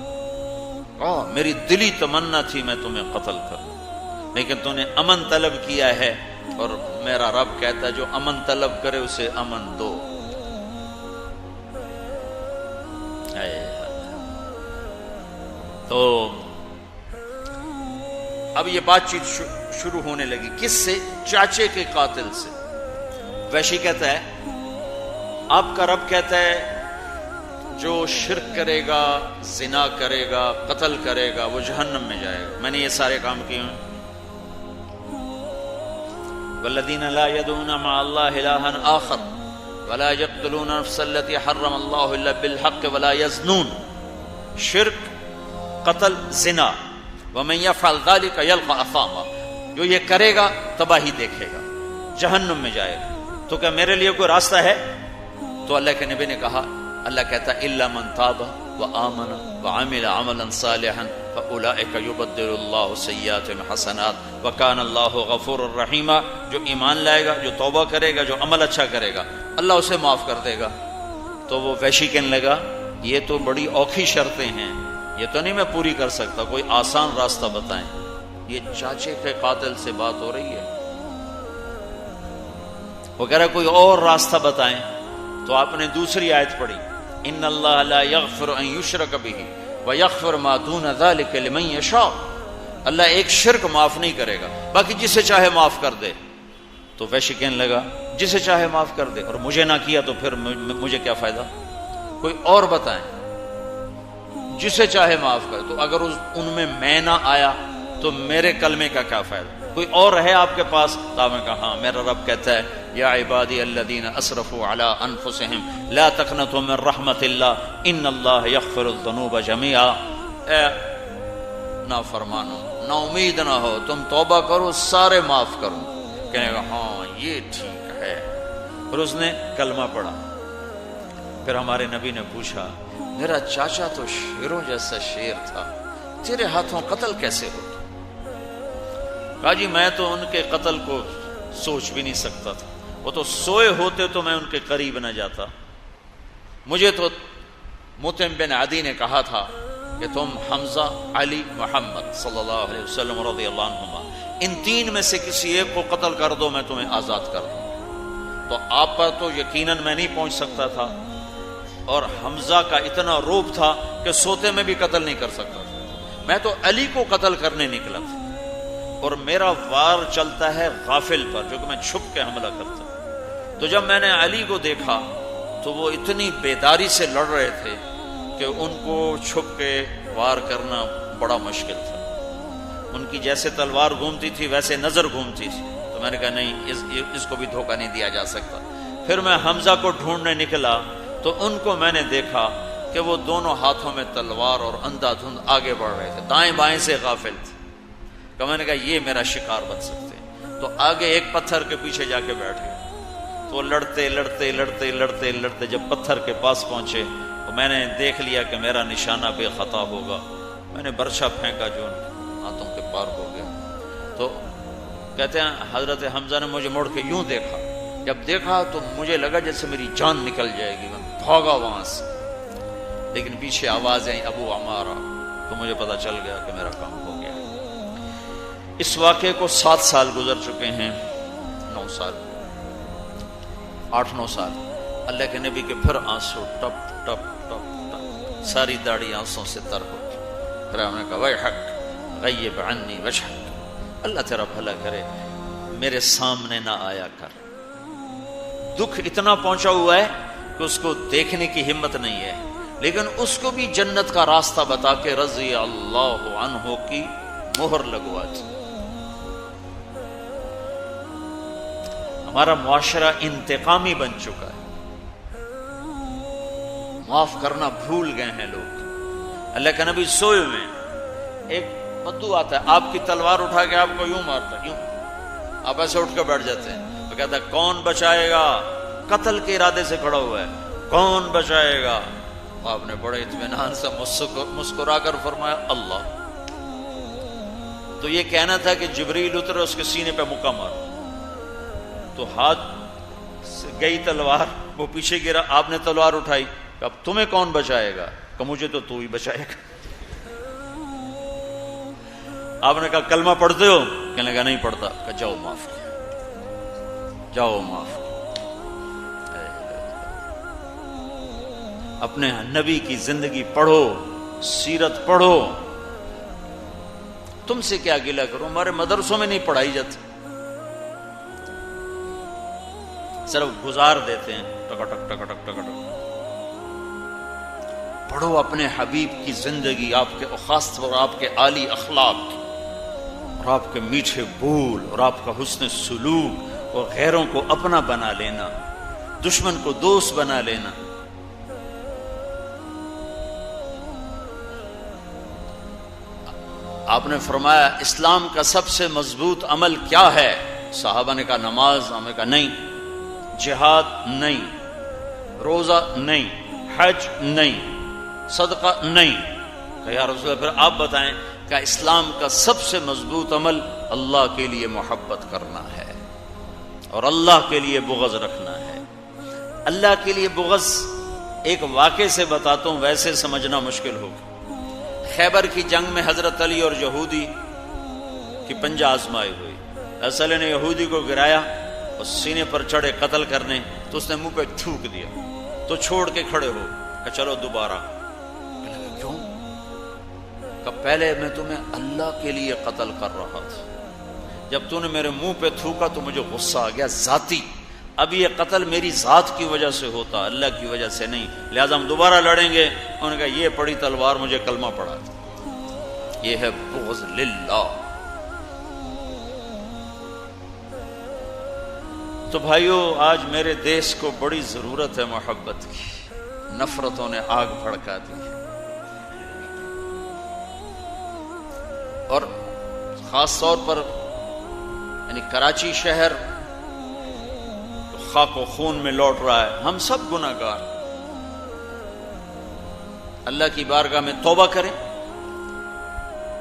میری دلی تمنا تھی میں تمہیں قتل کروں، لیکن تو نے امن طلب کیا ہے، اور میرا رب کہتا ہے جو امن طلب کرے اسے امن دو۔ تو اب یہ بات چیت شروع ہونے لگی، کس سے؟ چاچے کے قاتل سے۔ وحشی کہتا ہے آپ کا رب کہتا ہے جو شرک کرے گا، زنا کرے گا، قتل کرے گا، وہ جہنم میں جائے گا۔ میں نے یہ سارے کام کیے ہیں۔ والذین لا يدعون مع الله إلها آخر ولا يقتلون النفس التي حرم الله إلا بالحق ولا يزنون۔ شرک، قتل، زنا، ومن يفعل ذلك يلقى أثاما، جو یہ کرے گا تباہی دیکھے گا، جہنم میں جائے گا۔ تو کیا میرے لیے کوئی راستہ ہے؟ تو اللہ کے نبی نے کہا، اللہ کہتا الا من تاب وآمن وعمل عملا صالحا فاولئک یبدل اللہ سیئاتهم حسنات وکان اللہ غفور الرحیم۔ جو ایمان لائے گا، جو توبہ کرے گا، جو عمل اچھا کرے گا، اللہ اسے معاف کر دے گا۔ تو وہ وحشی کہنے لگا یہ تو بڑی اوکھی شرطیں ہیں، یہ تو نہیں میں پوری کر سکتا، کوئی آسان راستہ بتائیں۔ یہ چاچے کے قاتل سے بات ہو رہی ہے، وہ کہہ رہا کوئی اور راستہ بتائیں۔ تو آپ نے دوسری آیت پڑھی، ان اللہ لا یغفر ان یشرک بہ ویغفر ما دون ذلک لمن یشاء۔ اللہ ایک شرک معاف نہیں کرے گا، باقی جسے چاہے معاف کر دے۔ تو وحشی کہنے لگا جسے چاہے معاف کر دے، اور مجھے نہ کیا تو پھر مجھے کیا فائدہ؟ کوئی اور بتائیں، جسے چاہے معاف کر۔ تو اگر ان میں میں نہ آیا تو میرے کلمے کا کیا فائدہ؟ کوئی اور ہے آپ کے پاس؟ تو میں کہا ہاں، میرا رب کہتا ہے یا عبادی الذین اسرفوا علی انفسہم لا تقنطوا من رحمت اللہ ان اللہ یغفر الذنوب جميعا۔ اے نافرمانو، نا امید نہ ہو، تم توبہ کرو، سارے معاف کرو۔ کہنے گا ہاں یہ ٹھیک ہے، پھر اس نے کلمہ پڑھا۔ پھر ہمارے نبی نے پوچھا میرا چاچا تو شیروں جیسا شیر تھا، تیرے ہاتھوں قتل کیسے ہوتا؟ کہا جی میں تو ان کے قتل کو سوچ بھی نہیں سکتا تھا، وہ تو سوئے ہوتے تو میں ان کے قریب نہ جاتا۔ مجھے تو مطعم بن عدی نے کہا تھا کہ تم حمزہ، علی، محمد صلی اللہ علیہ وسلم رضی اللہ عنہما، ان تین میں سے کسی ایک کو قتل کر دو میں تمہیں آزاد کر دوں۔ تو آپ پر تو یقیناً میں نہیں پہنچ سکتا تھا، اور حمزہ کا اتنا روب تھا کہ سوتے میں بھی قتل نہیں کر سکتا تھا۔ میں تو علی کو قتل کرنے نکلا تھا، اور میرا وار چلتا ہے غافل پر، جو کہ میں چھپ کے حملہ کرتا ہوں۔ تو جب میں نے علی کو دیکھا تو وہ اتنی بیداری سے لڑ رہے تھے کہ ان کو چھپ کے وار کرنا بڑا مشکل تھا۔ ان کی جیسے تلوار گھومتی تھی ویسے نظر گھومتی تھی۔ تو میں نے کہا نہیں، اس کو بھی دھوکہ نہیں دیا جا سکتا۔ پھر میں حمزہ کو ڈھونڈنے نکلا تو ان کو میں نے دیکھا کہ وہ دونوں ہاتھوں میں تلوار اور اندھا دھند آگے بڑھ رہے تھے، دائیں بائیں سے غافل تھے۔ کہ میں نے کہا یہ میرا شکار بن سکتے ہیں۔ تو آگے ایک پتھر کے پیچھے جا کے بیٹھ گئے۔ تو لڑتے لڑتے لڑتے لڑتے لڑتے جب پتھر کے پاس پہنچے تو میں نے دیکھ لیا کہ میرا نشانہ بے خطا ہوگا۔ میں نے برچھا پھینکا جو ہاتھوں کے پار ہو گیا۔ تو کہتے ہیں حضرت حمزہ نے مجھے مڑ کے یوں دیکھا، جب دیکھا تو مجھے لگا جیسے میری جان نکل جائے گی، میں بھاگا وہاں سے، لیکن پیچھے آواز آئی ابو عمارہ، تو مجھے پتا چل گیا کہ میرا کام ہو گیا۔ اس واقعے کو 7 سال گزر چکے ہیں، 9 سال، 8-9 سال۔ اللہ کے نبی کے پھر آنسو ٹپ ٹپ ٹپ ٹپ، ساری داڑھی آنسوں سے تر ہو گئی۔ پھر ہم نے کہا ویحک غیب عنی وجہک، اللہ تیرا بھلا کرے میرے سامنے نہ آیا کر۔ دکھ اتنا پہنچا ہوا ہے کہ اس کو دیکھنے کی ہمت نہیں ہے، لیکن اس کو بھی جنت کا راستہ بتا کے رضی اللہ عنہ کی مہر لگوا دی۔ ہمارا معاشرہ انتقامی بن چکا ہے، معاف کرنا بھول گئے ہیں لوگ۔ اللہ کا نبی سوئے میں ایک بدو آتا ہے، آپ کی تلوار اٹھا کے آپ کو یوں مارتا ہے، یوں آپ ایسے اٹھ کے بیٹھ جاتے ہیں۔ تو کہتا ہے کون بچائے گا؟ قتل کے ارادے سے کھڑا ہوا ہے، کون بچائے گا؟ آپ نے بڑے اطمینان سے مسکرا کر فرمایا اللہ۔ تو یہ کہنا تھا کہ جبریل اترے اس کے سینے پہ مکہ مارا، تو ہاتھ سے گئی تلوار، وہ پیچھے گرا، آپ نے تلوار اٹھائی، کہ اب تمہیں کون بچائے گا؟ کہ مجھے تو تو ہی بچائے گا۔ آپ نے کہا کلمہ پڑھتے ہو؟ کہنے لگا نہیں پڑھتا۔ کہ جاؤ معاف کیا، جاؤ معاف کیا۔ اپنے نبی کی زندگی پڑھو، سیرت پڑھو۔ تم سے کیا گلہ کرو، ہمارے مدرسوں میں نہیں پڑھائی جاتی، صرف گزار دیتے ہیں ٹک ٹک ٹک ٹک ٹک ٹک۔ پڑھو اپنے حبیب کی زندگی، آپ کے خاص طور آپ کے عالی اخلاق اور آپ کے میٹھے بول اور آپ کا حسن سلوک اور غیروں کو اپنا بنا لینا، دشمن کو دوست بنا لینا۔ آپ نے فرمایا اسلام کا سب سے مضبوط عمل کیا ہے؟ صحابہ نے کہا نماز۔ ہم نے کہا نہیں، جہاد نہیں، روزہ نہیں، حج نہیں، صدقہ نہیں۔ کہ یا رسول اللہ پھر آپ بتائیں۔ کہ اسلام کا سب سے مضبوط عمل اللہ کے لیے محبت کرنا ہے اور اللہ کے لیے بغض رکھنا ہے۔ اللہ کے لیے بغض ایک واقعے سے بتاتا ہوں، ویسے سمجھنا مشکل ہوگا۔ خیبر کی جنگ میں حضرت علی اور یہودی کی پنجہ آزمائی ہوئی۔ رسول نے یہودی کو گرایا اور سینے پر چڑھے قتل کرنے، تو اس نے منہ پہ تھوک دیا، تو چھوڑ کے کھڑے ہو کہ چلو دوبارہ۔ کیوں؟ کہ پہلے میں تمہیں اللہ کے لیے قتل کر رہا تھا، جب تو نے میرے منہ پہ تھوکا تو مجھے غصہ آ گیا ذاتی، اب یہ قتل میری ذات کی وجہ سے ہوتا، اللہ کی وجہ سے نہیں، لہذا ہم دوبارہ لڑیں گے۔ انہوں نے کہا یہ پڑی تلوار مجھے کلمہ پڑھا تھا۔ یہ ہے بغض للہ۔ تو بھائیو، آج میرے دیش کو بڑی ضرورت ہے محبت کی، نفرتوں نے آگ بھڑکا دی اور خاص طور پر یعنی کراچی شہر خاک و خون میں لوٹ رہا ہے۔ ہم سب گناہ گار، اللہ کی بارگاہ میں توبہ کریں،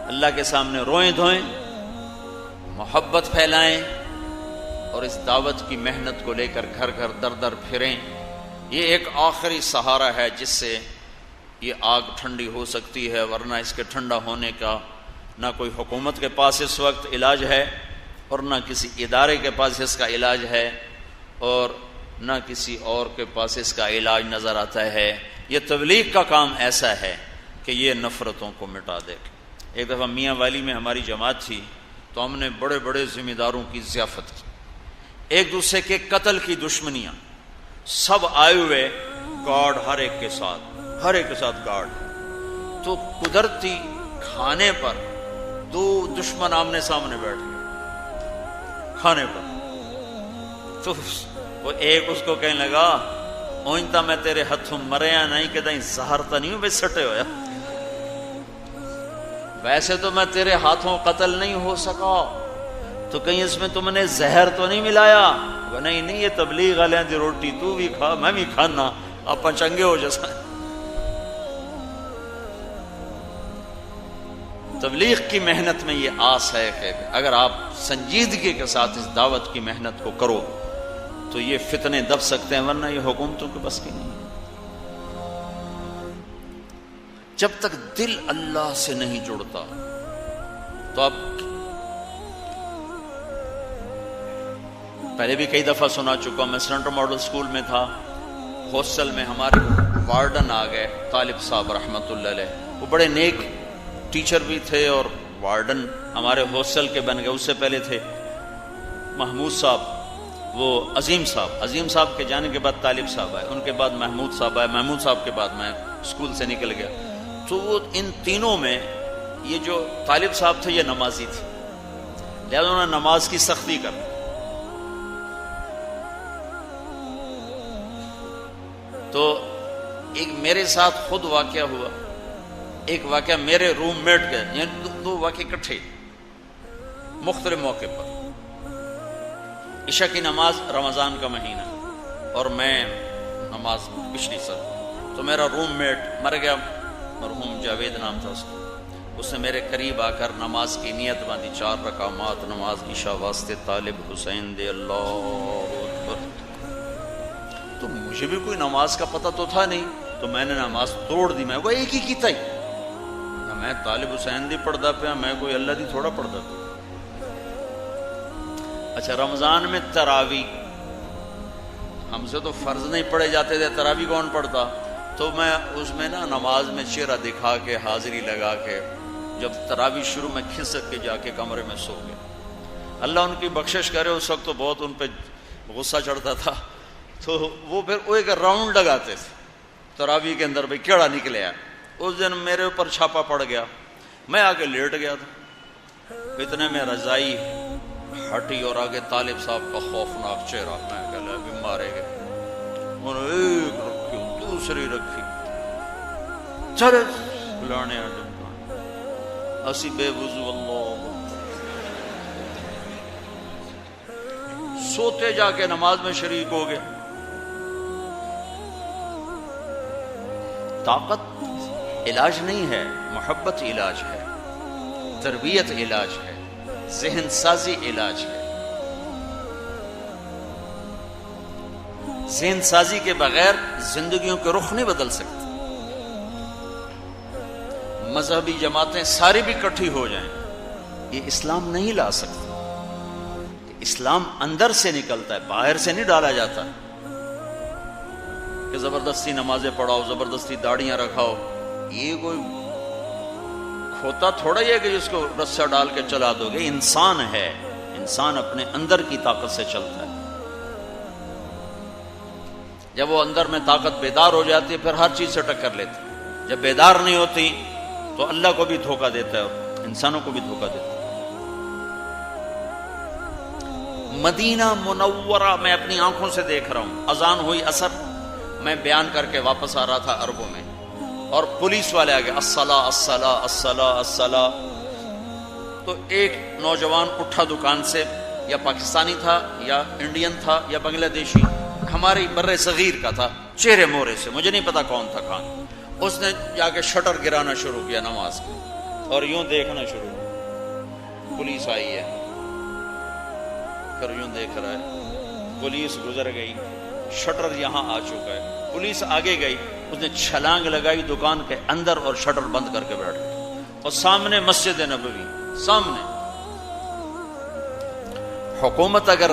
اللہ کے سامنے روئیں دھوئیں، محبت پھیلائیں اور اس دعوت کی محنت کو لے کر گھر گھر در در پھریں۔ یہ ایک آخری سہارا ہے جس سے یہ آگ ٹھنڈی ہو سکتی ہے، ورنہ اس کے ٹھنڈا ہونے کا نہ کوئی حکومت کے پاس اس وقت علاج ہے اور نہ کسی ادارے کے پاس اس کا علاج ہے اور نہ کسی اور کے پاس اس کا علاج نظر آتا ہے۔ یہ تبلیغ کا کام ایسا ہے کہ یہ نفرتوں کو مٹا دے۔ ایک دفعہ میاں والی میں ہماری جماعت تھی تو ہم نے بڑے بڑے ذمہ داروں کی ضیافت کی، ایک دوسرے کے قتل کی دشمنیاں، سب آئے ہوئے، گارڈ ہر ایک کے ساتھ گارڈ۔ تو قدرتی کھانے پر دو دشمن آمنے سامنے بیٹھ گئے کھانے پر، تو وہ ایک اس کو کہنے لگا اونجتا میں تیرے ہاتھوں مریا نہیں کہ دیں زہر تا نہیں بے سٹے ہویا، ویسے تو میں تیرے ہاتھوں قتل نہیں ہو سکا، تو کہیں اس میں تم نے زہر تو نہیں ملایا؟ وہ نہیں یہ تبلیغ والے دی روٹی تو بھی کھا میں بھی کھانا، آپ چنگے ہو جیسا۔ تبلیغ کی محنت میں یہ آس ہے کہ اگر آپ سنجیدگی کے ساتھ اس دعوت کی محنت کو کرو تو یہ فتنے دب سکتے ہیں، ورنہ یہ حکومتوں کے بس کی نہیں۔ جب تک دل اللہ سے نہیں جڑتا تو آپ پہلے بھی کئی دفعہ سنا چکا، میں سینٹر ماڈل اسکول میں تھا، ہاسٹل میں ہمارے وارڈن آ گئے طالب صاحب رحمۃ اللہ علیہ، وہ بڑے نیک ٹیچر بھی تھے اور وارڈن ہمارے ہاسٹل کے بن گئے۔ اس سے پہلے تھے محمود صاحب، وہ عظیم صاحب کے جانے کے بعد طالب صاحب آئے، ان کے بعد محمود صاحب آئے، محمود صاحب کے بعد میں اسکول سے نکل گیا۔ تو وہ ان تینوں میں یہ جو طالب صاحب تھے یہ نمازی تھے، لہذا انہوں نے نماز کی سختی کر، تو ایک میرے ساتھ خود واقعہ ہوا، ایک واقعہ میرے روم میٹ کے، یعنی دو واقعے اکٹھے مختلف موقع پر۔ عشاء کی نماز، رمضان کا مہینہ، اور میں نماز پچھلی سر، تو میرا روم میٹ مر گیا، مرحوم جاوید نام تھا اس کا، اس نے میرے قریب آ کر نماز کی نیت باندھی، 4 رکعات نماز عشاء واسطے طالب حسین دے اللہ اکبر۔ تو مجھے بھی کوئی نماز کا پتہ تو تھا نہیں، تو میں نے نماز توڑ دی. میں وہ ایک ہی کیتا ہی میں طالب حسین دی پڑھدا پیا, میں کوئی اللہ دی تھوڑا پڑھدا پیا. اچھا رمضان میں تراویح ہم سے تو فرض نہیں پڑھے جاتے تھے, تراویح کون پڑھتا؟ تو میں اس میں نا نماز میں چہرہ دکھا کے حاضری لگا کے جب تراویح شروع میں کھسک کے جا کے کمرے میں سو گیا. اللہ ان کی بخشش کرے, اس وقت تو بہت ان پہ غصہ چڑھتا تھا, تو وہ پھر وہ ایک راؤنڈ لگاتے تھے تراویح کے اندر, بھائی کیڑا نکلے. اس دن میرے اوپر چھاپا پڑ گیا, میں آگے لیٹ گیا تھا, اتنے میں رضائی ہٹی اور آگے طالب صاحب کا خوفناک چہرہ. میں کہا ابھی مارے گئے. انہوں نے ایک رکھی دوسری رکھی, چلے بلانے اسی بے وضو اللہ سوتے جا کے نماز میں شریک ہو گئے. طاقت علاج نہیں ہے, محبت علاج ہے, تربیت علاج ہے, ذہن سازی علاج ہے. ذہن سازی کے بغیر زندگیوں کے رخ نہیں بدل سکتے. مذہبی جماعتیں ساری بھی اکٹھی ہو جائیں, یہ اسلام نہیں لا سکتے. اسلام اندر سے نکلتا ہے, باہر سے نہیں ڈالا جاتا کہ زبردستی نمازیں پڑھاؤ, زبردستی داڑیاں رکھاؤ. یہ کوئی کھوتا تھوڑا ہی ہے کہ جس کو رسا ڈال کے چلا دو گے. انسان ہے, انسان اپنے اندر کی طاقت سے چلتا ہے. جب وہ اندر میں طاقت بیدار ہو جاتی ہے پھر ہر چیز سے ٹکر لیتی ہے. جب بیدار نہیں ہوتی تو اللہ کو بھی دھوکہ دیتا ہے اور انسانوں کو بھی دھوکہ دیتا ہے. مدینہ منورہ میں اپنی آنکھوں سے دیکھ رہا ہوں. اذان ہوئی عصر, میں بیان کر کے واپس آ رہا تھا عربوں میں, اور پولیس والے آ گئے, الصلاۃ الصلاۃ الصلاۃ الصلاۃ. تو ایک نوجوان اٹھا دکان سے, یا پاکستانی تھا یا انڈین تھا یا بنگلہ دیشی, ہماری بر صغیر کا تھا, چہرے مورے سے, مجھے نہیں پتا کون تھا کہاں. اس نے جا کے شٹر گرانا شروع کیا نماز کے, اور یوں دیکھنا شروع کیا. پولیس آئی ہے, پھر یوں دیکھ رہا ہے. پولیس گزر گئی, شٹر یہاں آ چکا ہے. پولیس آگے گئی, اس نے چھلانگ لگائی دکان کے اندر اور شٹر بند کر کے بیٹھ گئی. اور سامنے مسجد نبوی, سامنے. حکومت اگر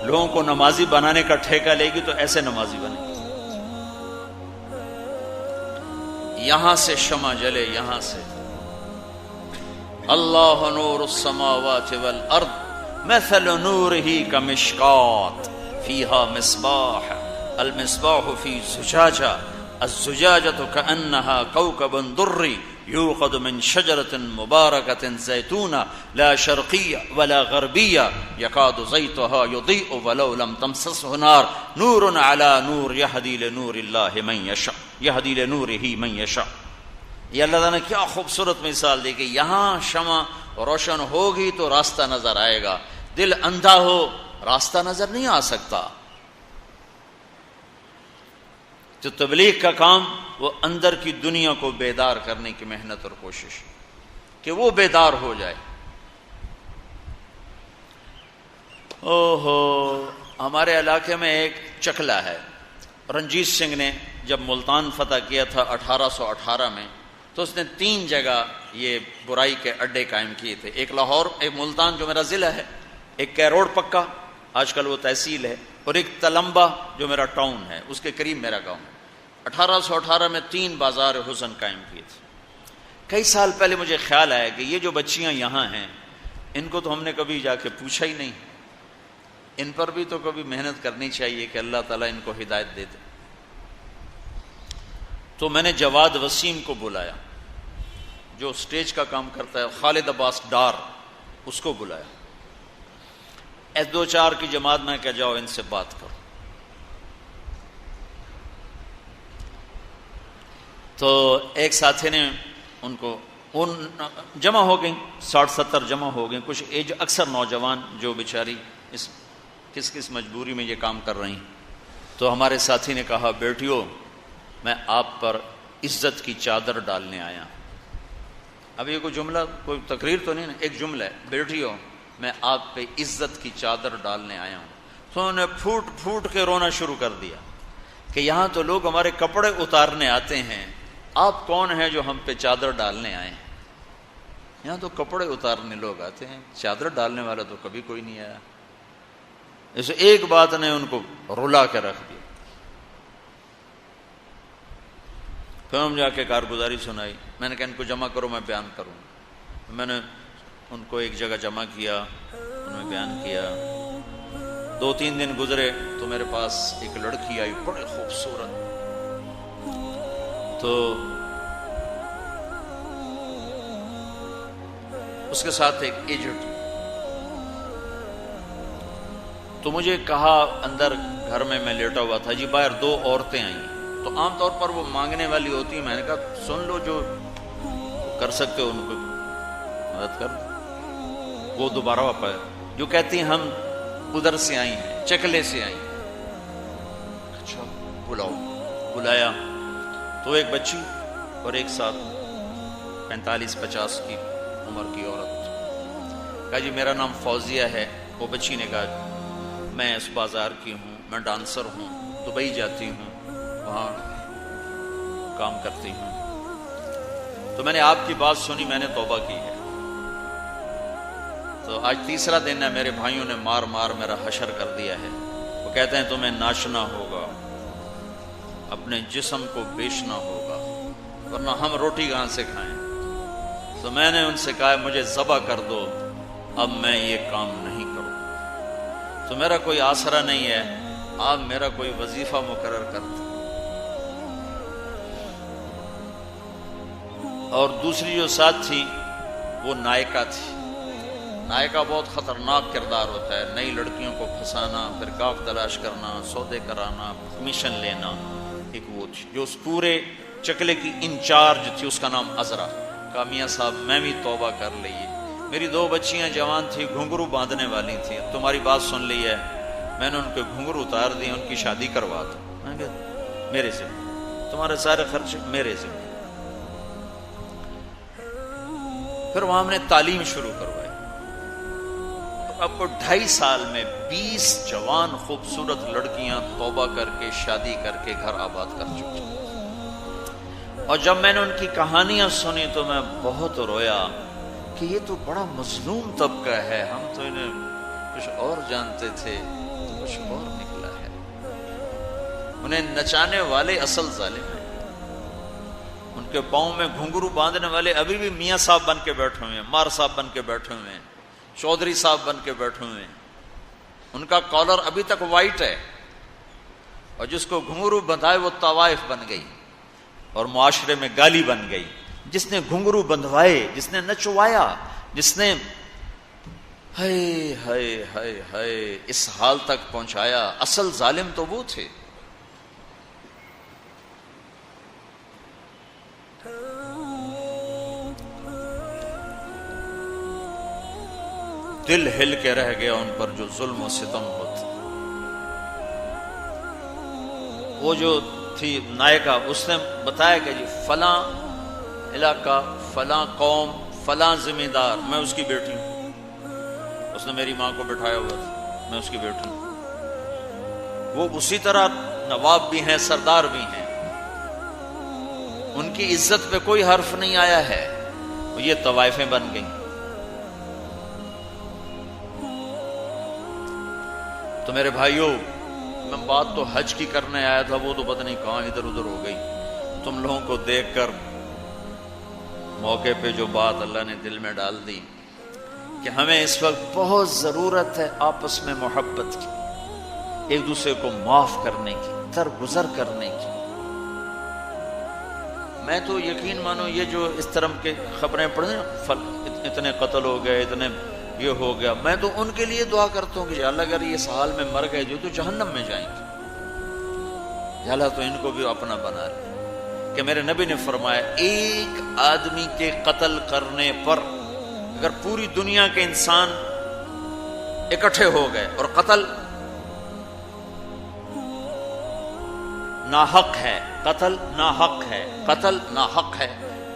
لوگوں کو نمازی بنانے کا ٹھیکہ لے گی تو ایسے نمازی بنے گی. یہاں سے شمع جلے, یہاں سے اللہ نور السماوات والارض مثل نورہ کمشکات فیہا مصباح المصباح فی زجاجہ الزجاجۃ کأنہا کوکب دری یوقد من شجرۃ مبارکۃ زیتونہ لا شرقیہ ولا غربیہ یکاد زیتہا یضیء ولو لم تمسسہ نار نور علی نور یہدی لنور اللہ من یشاء یہدی لنورہ من یشاء. یہ اللہ تعالیٰ نے کیا خوبصورت مثال دی کہ یہاں شمع روشن ہوگی تو راستہ نظر آئے گا, دل اندھا ہو راستہ نظر نہیں آ سکتا. تو تبلیغ کا کام وہ اندر کی دنیا کو بیدار کرنے کی محنت اور کوشش کہ وہ بیدار ہو جائے. اوہو, ہمارے علاقے میں ایک چکلا ہے. رنجیت سنگھ نے جب ملتان فتح کیا تھا 1818 میں, تو اس نے 3 جگہ یہ برائی کے اڈے قائم کیے تھے. ایک لاہور, ایک ملتان جو میرا ضلع ہے, ایک کیروڑ پکا آج کل وہ تحصیل ہے, اور ایک تلمبا جو میرا ٹاؤن ہے, اس کے قریب میرا گاؤں. 1818 میں 3 بازار حسن قائم کیے تھے. کئی سال پہلے مجھے خیال آیا کہ یہ جو بچیاں یہاں ہیں ان کو تو ہم نے کبھی جا کے پوچھا ہی نہیں, ان پر بھی تو کبھی محنت کرنی چاہیے کہ اللہ تعالیٰ ان کو ہدایت دے دے. تو میں نے جواد وسیم کو بلایا جو سٹیج کا کام کرتا ہے, خالد عباس ڈار, اس کو بلایا. 2-4 کی جماعت میں کہ جاؤ ان سے بات کرو. تو ایک ساتھی نے ان کو جمع ہو گئیں, 60-70 جمع ہو گئیں. کچھ ایج اکثر نوجوان جو بیچاری کس مجبوری میں یہ کام کر رہی ہیں. تو ہمارے ساتھی نے کہا, بیٹیوں میں آپ پر عزت کی چادر ڈالنے آیا. اب یہ کوئی جملہ, کوئی تقریر تو نہیں, ایک جملہ ہے, بیٹیوں میں آپ پہ عزت کی چادر ڈالنے آیا ہوں. تو انہوں نے پھوٹ پھوٹ کے رونا شروع کر دیا کہ یہاں تو لوگ ہمارے کپڑے اتارنے آتے ہیں، آپ کون ہیں جو ہم پہ چادر ڈالنے آئے ہیں؟ یہاں تو کپڑے اتارنے لوگ آتے ہیں، چادر ڈالنے والا تو کبھی کوئی نہیں آیا۔ اس ایک بات نے ان کو رلا کے رکھ دیا۔ پھر ہم جا کے کارگزاری سنائی، میں نے کہا ان کو جمع کرو، میں بیان کروں۔ میں نے ان کو ایک جگہ جمع کیا، انہوں نے بیان کیا۔ 2-3 دن گزرے تو میرے پاس ایک لڑکی آئی، بڑی خوبصورت، تو اس کے ساتھ ایک ایجنٹ، تو مجھے کہا اندر گھر میں لیٹا ہوا تھا، جی باہر 2 عورتیں آئیں، تو عام طور پر وہ مانگنے والی ہوتی ہیں۔ میں نے کہا سن لو، جو کر سکتے ہو ان کو مدد کر۔ وہ دوبارہ واپس جو کہتی ہیں ہم ادھر سے آئی ہیں، چکلے سے آئی ہیں۔ اچھا بلاؤ، بلایا تو ایک بچی اور ایک ساتھ 45-50 کی عمر کی عورت۔ کہا جی میرا نام فوزیہ ہے۔ وہ بچی نے کہا میں اس بازار کی ہوں، میں ڈانسر ہوں، دبئی جاتی ہوں، وہاں کام کرتی ہوں، تو میں نے آپ کی بات سنی، میں نے توبہ کی ہے۔ تو آج 3را دن ہے، میرے بھائیوں نے مار مار میرا حشر کر دیا ہے۔ وہ کہتے ہیں تمہیں ناچنا ہوگا، اپنے جسم کو بیچنا ہوگا، ورنہ ہم روٹی کہاں سے کھائیں۔ تو میں نے ان سے کہا مجھے ذبح کر دو، اب میں یہ کام نہیں کروں۔ تو میرا کوئی آسرا نہیں ہے، آپ میرا کوئی وظیفہ مقرر کر دیں۔ اور دوسری جو ساتھ تھی وہ نائکا تھی۔ نائکا بہت خطرناک کردار ہوتا ہے، نئی لڑکیوں کو پھنسانا، پھر گاف تلاش کرنا، سودے کرانا، کمیشن لینا۔ ایک وہ تھی جو اس پورے چکلے کی انچارج تھی، اس کا نام عذرا۔ کہا میاں صاحب میں بھی توبہ کر لئیے، میری 2 بچیاں جوان تھی، گھنگرو باندھنے والی تھی، تمہاری بات سن لی ہے، میں نے ان کے گھنگرو اتار دی، ان کی شادی کروا دو۔ میں نے کہا میرے سے، تمہارے سارے خرچ میرے سے۔ پھر وہاں ہم نے تعلیم شروع کروائی۔ اب کو 2.5 سال میں 20 جوان خوبصورت لڑکیاں توبہ کر کے شادی کر کے گھر آباد کر چکی۔ اور جب میں نے ان کی کہانیاں سنی تو میں بہت رویا کہ یہ تو بڑا مظلوم طبقہ ہے، ہم تو انہیں کچھ اور جانتے تھے، کچھ اور نکلا ہے۔ انہیں نچانے والے اصل ظالم ہیں، ان کے پاؤں میں گھنگرو باندھنے والے ابھی بھی میاں صاحب بن کے بیٹھے ہوئے ہیں، مار صاحب بن کے بیٹھے ہوئے ہیں، چودھری صاحب بن کے بیٹھے ہوئے ہیں۔ ان کا کالر ابھی تک وائٹ ہے، اور جس کو گھنگرو بندھائے وہ طوائف بن گئی اور معاشرے میں گالی بن گئی۔ جس نے گھنگرو بندھوائے، جس نے نچوایا، جس نے ہائے ہائے ہائے ہائے اس حال تک پہنچایا، اصل ظالم تو وہ تھے۔ دل ہل کے رہ گیا ان پر جو ظلم و ستم ہوتا۔ وہ جو تھی نائکا، اس نے بتایا کہ جی فلاں علاقہ، فلاں قوم، فلاں ذمہ دار، میں اس کی بیٹی ہوں۔ اس نے میری ماں کو بٹھایا ہوا تھا، میں اس کی بیٹی ہوں۔ وہ اسی طرح نواب بھی ہیں، سردار بھی ہیں، ان کی عزت پہ کوئی حرف نہیں آیا ہے، یہ طوائفیں بن گئیں۔ تو میرے بھائیوں، میں بات تو حج کی کرنے آیا تھا، وہ تو پتہ نہیں کہاں ادھر ادھر ہو گئی۔ تم لوگوں کو دیکھ کر موقع پہ جو بات اللہ نے دل میں ڈال دی کہ ہمیں اس وقت بہت ضرورت ہے آپس میں محبت کی، ایک دوسرے کو معاف کرنے کی، درگزر کرنے کی۔ میں تو یقین مانو یہ جو اس طرح کے خبریں پڑھیں، اتنے قتل ہو گئے، اتنے یہ ہو گیا، میں تو ان کے لیے دعا کرتا ہوں کہ اللہ اگر یہ اس حال میں مر گئے جو تو جہنم میں جائیں گے، یا اللہ تو ان کو بھی اپنا بنا لے۔ کہ میرے نبی نے فرمایا ایک آدمی کے قتل کرنے پر اگر پوری دنیا کے انسان اکٹھے ہو گئے اور قتل ناحق ہے، قتل ناحق ہے، قتل ناحق ہے،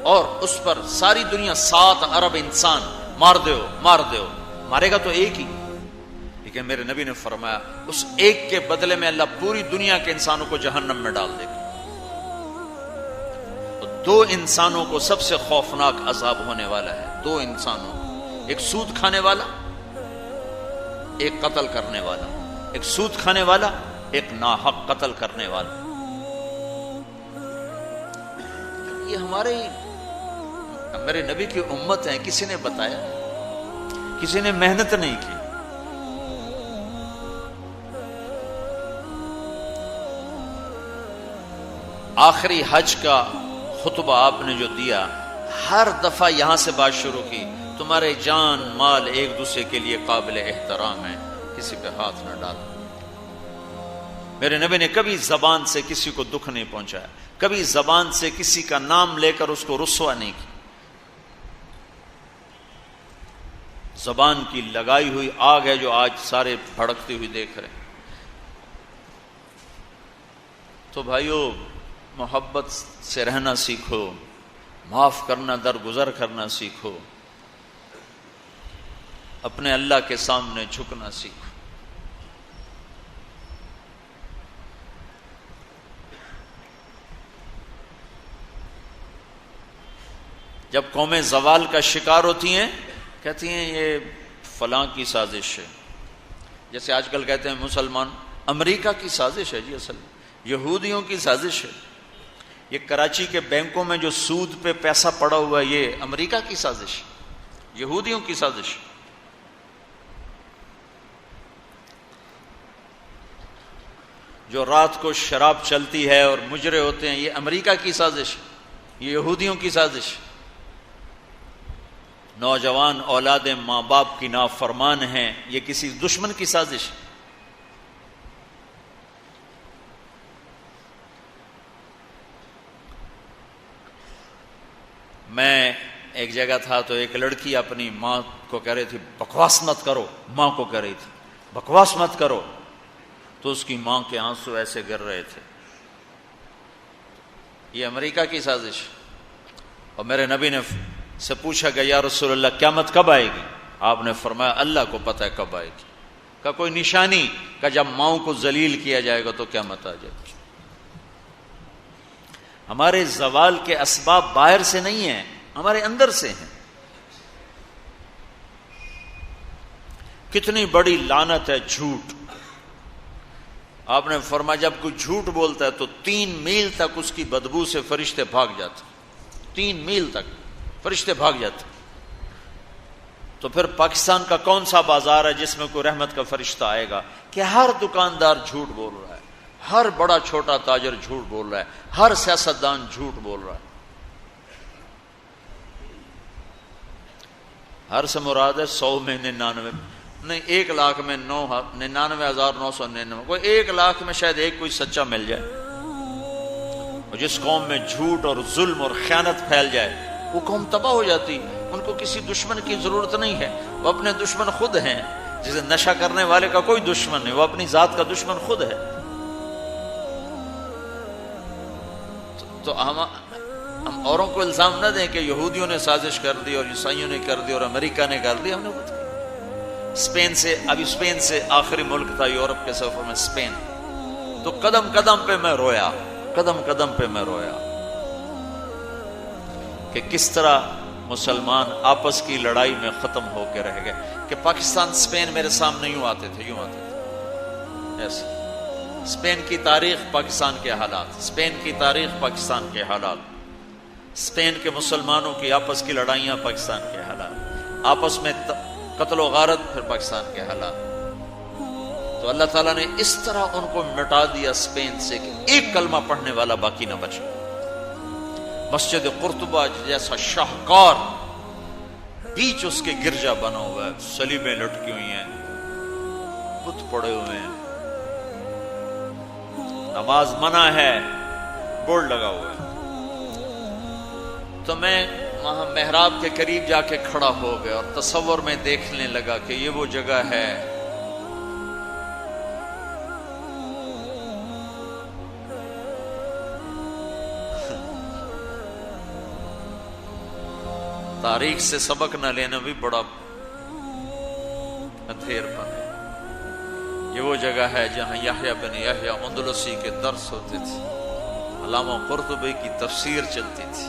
اور اس پر ساری دنیا 7 ارب انسان مار دو، مارے گا تو ایک ہی، لیکن میرے نبی نے فرمایا اس ایک کے بدلے میں اللہ پوری دنیا کے انسانوں کو جہنم میں ڈال دے گا۔ تو دو انسانوں کو سب سے خوفناک عذاب ہونے والا ہے، دو انسانوں، ایک سود کھانے والا، ایک قتل کرنے والا، ایک سود کھانے والا، ایک ناحق قتل کرنے والا۔ یہ میرے نبی کی امت ہے، کسی نے بتایا، کسی نے محنت نہیں کی۔ آخری حج کا خطبہ آپ نے جو دیا، ہر دفعہ یہاں سے بات شروع کی، تمہارے جان مال ایک دوسرے کے لیے قابل احترام ہے، کسی پہ ہاتھ نہ ڈالو۔ میرے نبی نے کبھی زبان سے کسی کو دکھ نہیں پہنچایا، کبھی زبان سے کسی کا نام لے کر اس کو رسوا نہیں کیا۔ زبان کی لگائی ہوئی آگ ہے جو آج سارے بھڑکتی ہوئی دیکھ رہے ہیں۔ تو بھائیو، محبت سے رہنا سیکھو، معاف کرنا، درگزر کرنا سیکھو، اپنے اللہ کے سامنے جھکنا سیکھو۔ جب قومیں زوال کا شکار ہوتی ہیں، کہتی ہیں یہ فلاں کی سازش ہے، جیسے آج کل کہتے ہیں مسلمان، امریکہ کی سازش ہے جی، اصل یہودیوں کی سازش ہے۔ یہ کراچی کے بینکوں میں جو سود پہ پیسہ پڑا ہوا ہے، یہ امریکہ کی سازش، یہودیوں کی سازش۔ جو رات کو شراب چلتی ہے اور مجرے ہوتے ہیں، یہ امریکہ کی سازش، یہ یہودیوں کی سازش۔ نوجوان اولاد ماں باپ کی نافرمان ہیں، یہ کسی دشمن کی سازش۔ میں ایک جگہ تھا تو ایک لڑکی اپنی ماں کو کہہ رہی تھی بکواس مت کرو، ماں کو کہہ رہی تھی بکواس مت کرو، تو اس کی ماں کے آنسو ایسے گر رہے تھے۔ یہ امریکہ کی سازش۔ اور میرے نبی نے سے پوچھا کہ یا رسول اللہ قیامت کب آئے گی؟ آپ نے فرمایا اللہ کو پتہ ہے کب آئے گی۔ کا کوئی نشانی؟ کہ جب ماؤں کو ذلیل کیا جائے گا تو قیامت آ جائے گی۔ ہمارے زوال کے اسباب باہر سے نہیں ہیں، ہمارے اندر سے ہیں۔ کتنی بڑی لعنت ہے جھوٹ۔ آپ نے فرمایا جب کوئی جھوٹ بولتا ہے تو 3 میل تک اس کی بدبو سے فرشتے بھاگ جاتے، 3 میل تک فرشتے بھاگ جاتے۔ تو پھر پاکستان کا کون سا بازار ہے جس میں کوئی رحمت کا فرشتہ آئے گا؟ کہ ہر دکاندار جھوٹ بول رہا ہے، ہر بڑا چھوٹا تاجر جھوٹ بول رہا ہے، ہر سیاستدان جھوٹ بول رہا ہے۔ ہر سے مراد ہے 100 میں 99 نہیں، 1 لاکھ میں 99,999، کوئی 1 لاکھ میں شاید ایک کوئی سچا مل جائے۔ اور جس قوم میں جھوٹ اور ظلم اور خیانت پھیل جائے وہ قوم تباہ ہو جاتی۔ ان کو کسی دشمن کی ضرورت نہیں ہے، وہ اپنے دشمن خود ہیں۔ جسے نشہ کرنے والے کا کوئی دشمن نہیں، وہ اپنی ذات کا دشمن خود ہے۔ تو ہم اوروں کو الزام نہ دیں کہ یہودیوں نے سازش کر دی اور عیسائیوں نے کر دی اور امریکہ نے کر دی۔ ہم نے خود کی۔ اسپین سے آخری ملک تھا یورپ کے سفر میں، اسپین، تو قدم قدم پہ میں رویا، قدم قدم پہ میں رویا کہ کس طرح مسلمان آپس کی لڑائی میں ختم ہو کے رہ گئے۔ کہ پاکستان اسپین میرے سامنے یوں آتے تھے ایسے۔ اسپین کی تاریخ، پاکستان کے حالات، اسپین کی تاریخ، پاکستان کے حالات، اسپین کے مسلمانوں کی آپس کی لڑائیاں، پاکستان کے حالات، آپس میں قتل و غارت، پھر پاکستان کے حالات۔ تو اللہ تعالیٰ نے اس طرح ان کو مٹا دیا اسپین سے کہ ایک کلمہ پڑھنے والا باقی نہ بچا۔ مسجد قرطبہ جیسا شاہکار، بیچ اس کے گرجا بنا ہوا ہے، صلیبیں لٹکی ہوئی ہیں، بت پڑے ہوئے ہیں، نماز منع ہے، بورڈ لگا ہوا ہے۔ تو میں وہاں محراب کے قریب جا کے کھڑا ہو گیا اور تصور میں دیکھنے لگا کہ یہ وہ جگہ ہے تاریخ سے سبق نہ لینا بھی بڑا ادھیر پن ہے۔ یہ وہ جگہ ہے جہاں یحییٰ بن یحییٰ اندلسی کے درس ہوتے تھے، علامہ قرطبی کی تفسیر چلتی تھی،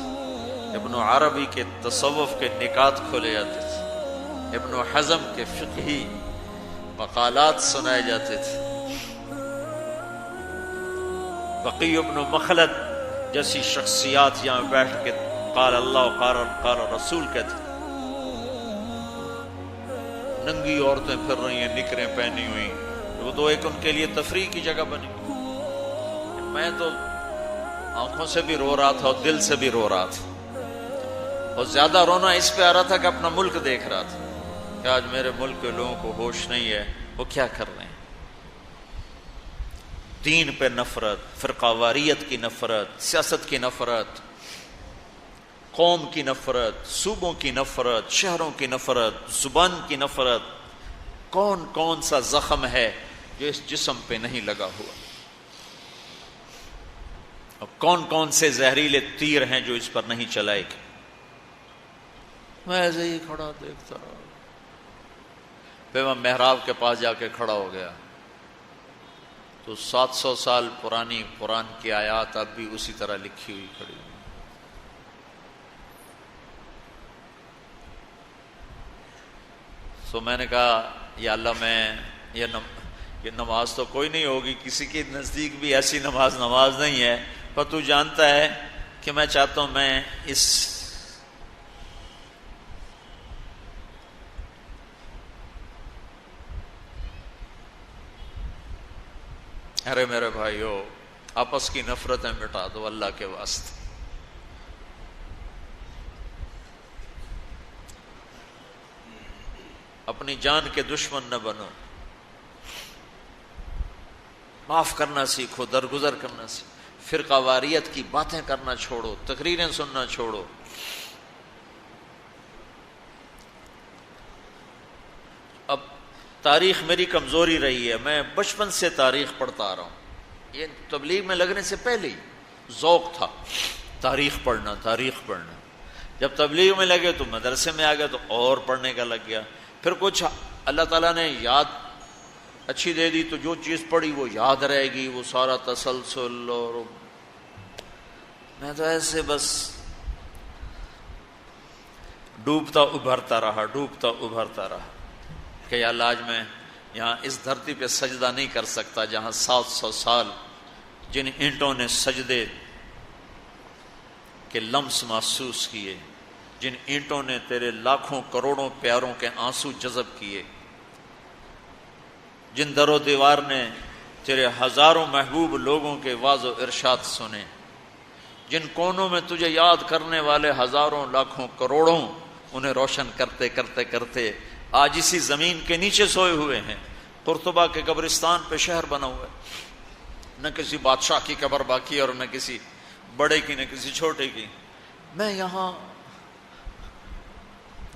ابن عربی کے تصوف کے نکات کھولے جاتے تھے، ابن حزم کے فقہی مقالات سنائے جاتے تھے، بقی ابن مخلد جیسی شخصیات یہاں بیٹھ کے قال اللہ قال رسول کہتے، ننگی عورتیں پھر رہی ہیں نکریں پہنی ہوئی، وہ تو ایک ان کے لیے تفریح کی جگہ بنی۔ میں تو آنکھوں سے بھی رو رہا تھا اور دل سے بھی رو رہا تھا، اور زیادہ رونا اس پہ آ رہا تھا کہ اپنا ملک دیکھ رہا تھا کہ آج میرے ملک کے لوگوں کو ہوش نہیں ہے، وہ کیا کر رہے ہیں۔ دین پہ نفرت، فرقہ واریت کی نفرت، سیاست کی نفرت، قوم کی نفرت، صوبوں کی نفرت، شہروں کی نفرت، زبان کی نفرت، کون کون سا زخم ہے جو اس جسم پہ نہیں لگا ہوا، اور کون کون سے زہریلے تیر ہیں جو اس پر نہیں چلائے گے۔ میں ایسے ہی کھڑا دیکھتا رہا، پھر میں محراب کے پاس جا کے کھڑا ہو گیا تو 700 سال پرانی قرآن کی آیات اب بھی اسی طرح لکھی ہوئی کھڑی ہوئی۔ تو میں نے کہا یا اللہ، میں یہ نماز تو کوئی نہیں ہوگی، کسی کے نزدیک بھی ایسی نماز نہیں ہے، پر تو جانتا ہے کہ میں چاہتا ہوں میں اس ارے میرے بھائیو، آپس کی نفرتیں مٹا دو اللہ کے واسطے۔ اپنی جان کے دشمن نہ بنو، معاف کرنا سیکھو، درگزر کرنا سیکھو، فرقہ واریت کی باتیں کرنا چھوڑو، تقریریں سننا چھوڑو۔ اب تاریخ میری کمزوری رہی ہے، میں بچپن سے تاریخ پڑھتا آ رہا ہوں، یہ تبلیغ میں لگنے سے پہلے ہی ذوق تھا تاریخ پڑھنا۔ جب تبلیغ میں لگے تو مدرسے میں آ گیا تو اور پڑھنے کا لگ گیا، پھر کچھ اللہ تعالیٰ نے یاد اچھی دے دی تو جو چیز پڑھی وہ یاد رہے گی، وہ سارا تسلسل، اور میں تو ایسے بس ڈوبتا ابھرتا رہا کہ یا اللہ آج میں یہاں اس دھرتی پہ سجدہ نہیں کر سکتا جہاں 700 سال جن اینٹوں نے سجدے کے لمس محسوس کیے، جن اینٹوں نے تیرے لاکھوں کروڑوں پیاروں کے آنسو جذب کیے، جن در و دیوار نے تیرے ہزاروں محبوب لوگوں کے واعظ و ارشاد سنے، جن کونوں میں تجھے یاد کرنے والے ہزاروں لاکھوں کروڑوں، انہیں روشن کرتے کرتے کرتے آج اسی زمین کے نیچے سوئے ہوئے ہیں۔ قرطبہ کے قبرستان پہ شہر بنا ہوا ہے، نہ کسی بادشاہ کی قبر باقی اور نہ کسی بڑے کی، نہ کسی چھوٹے کی۔ میں یہاں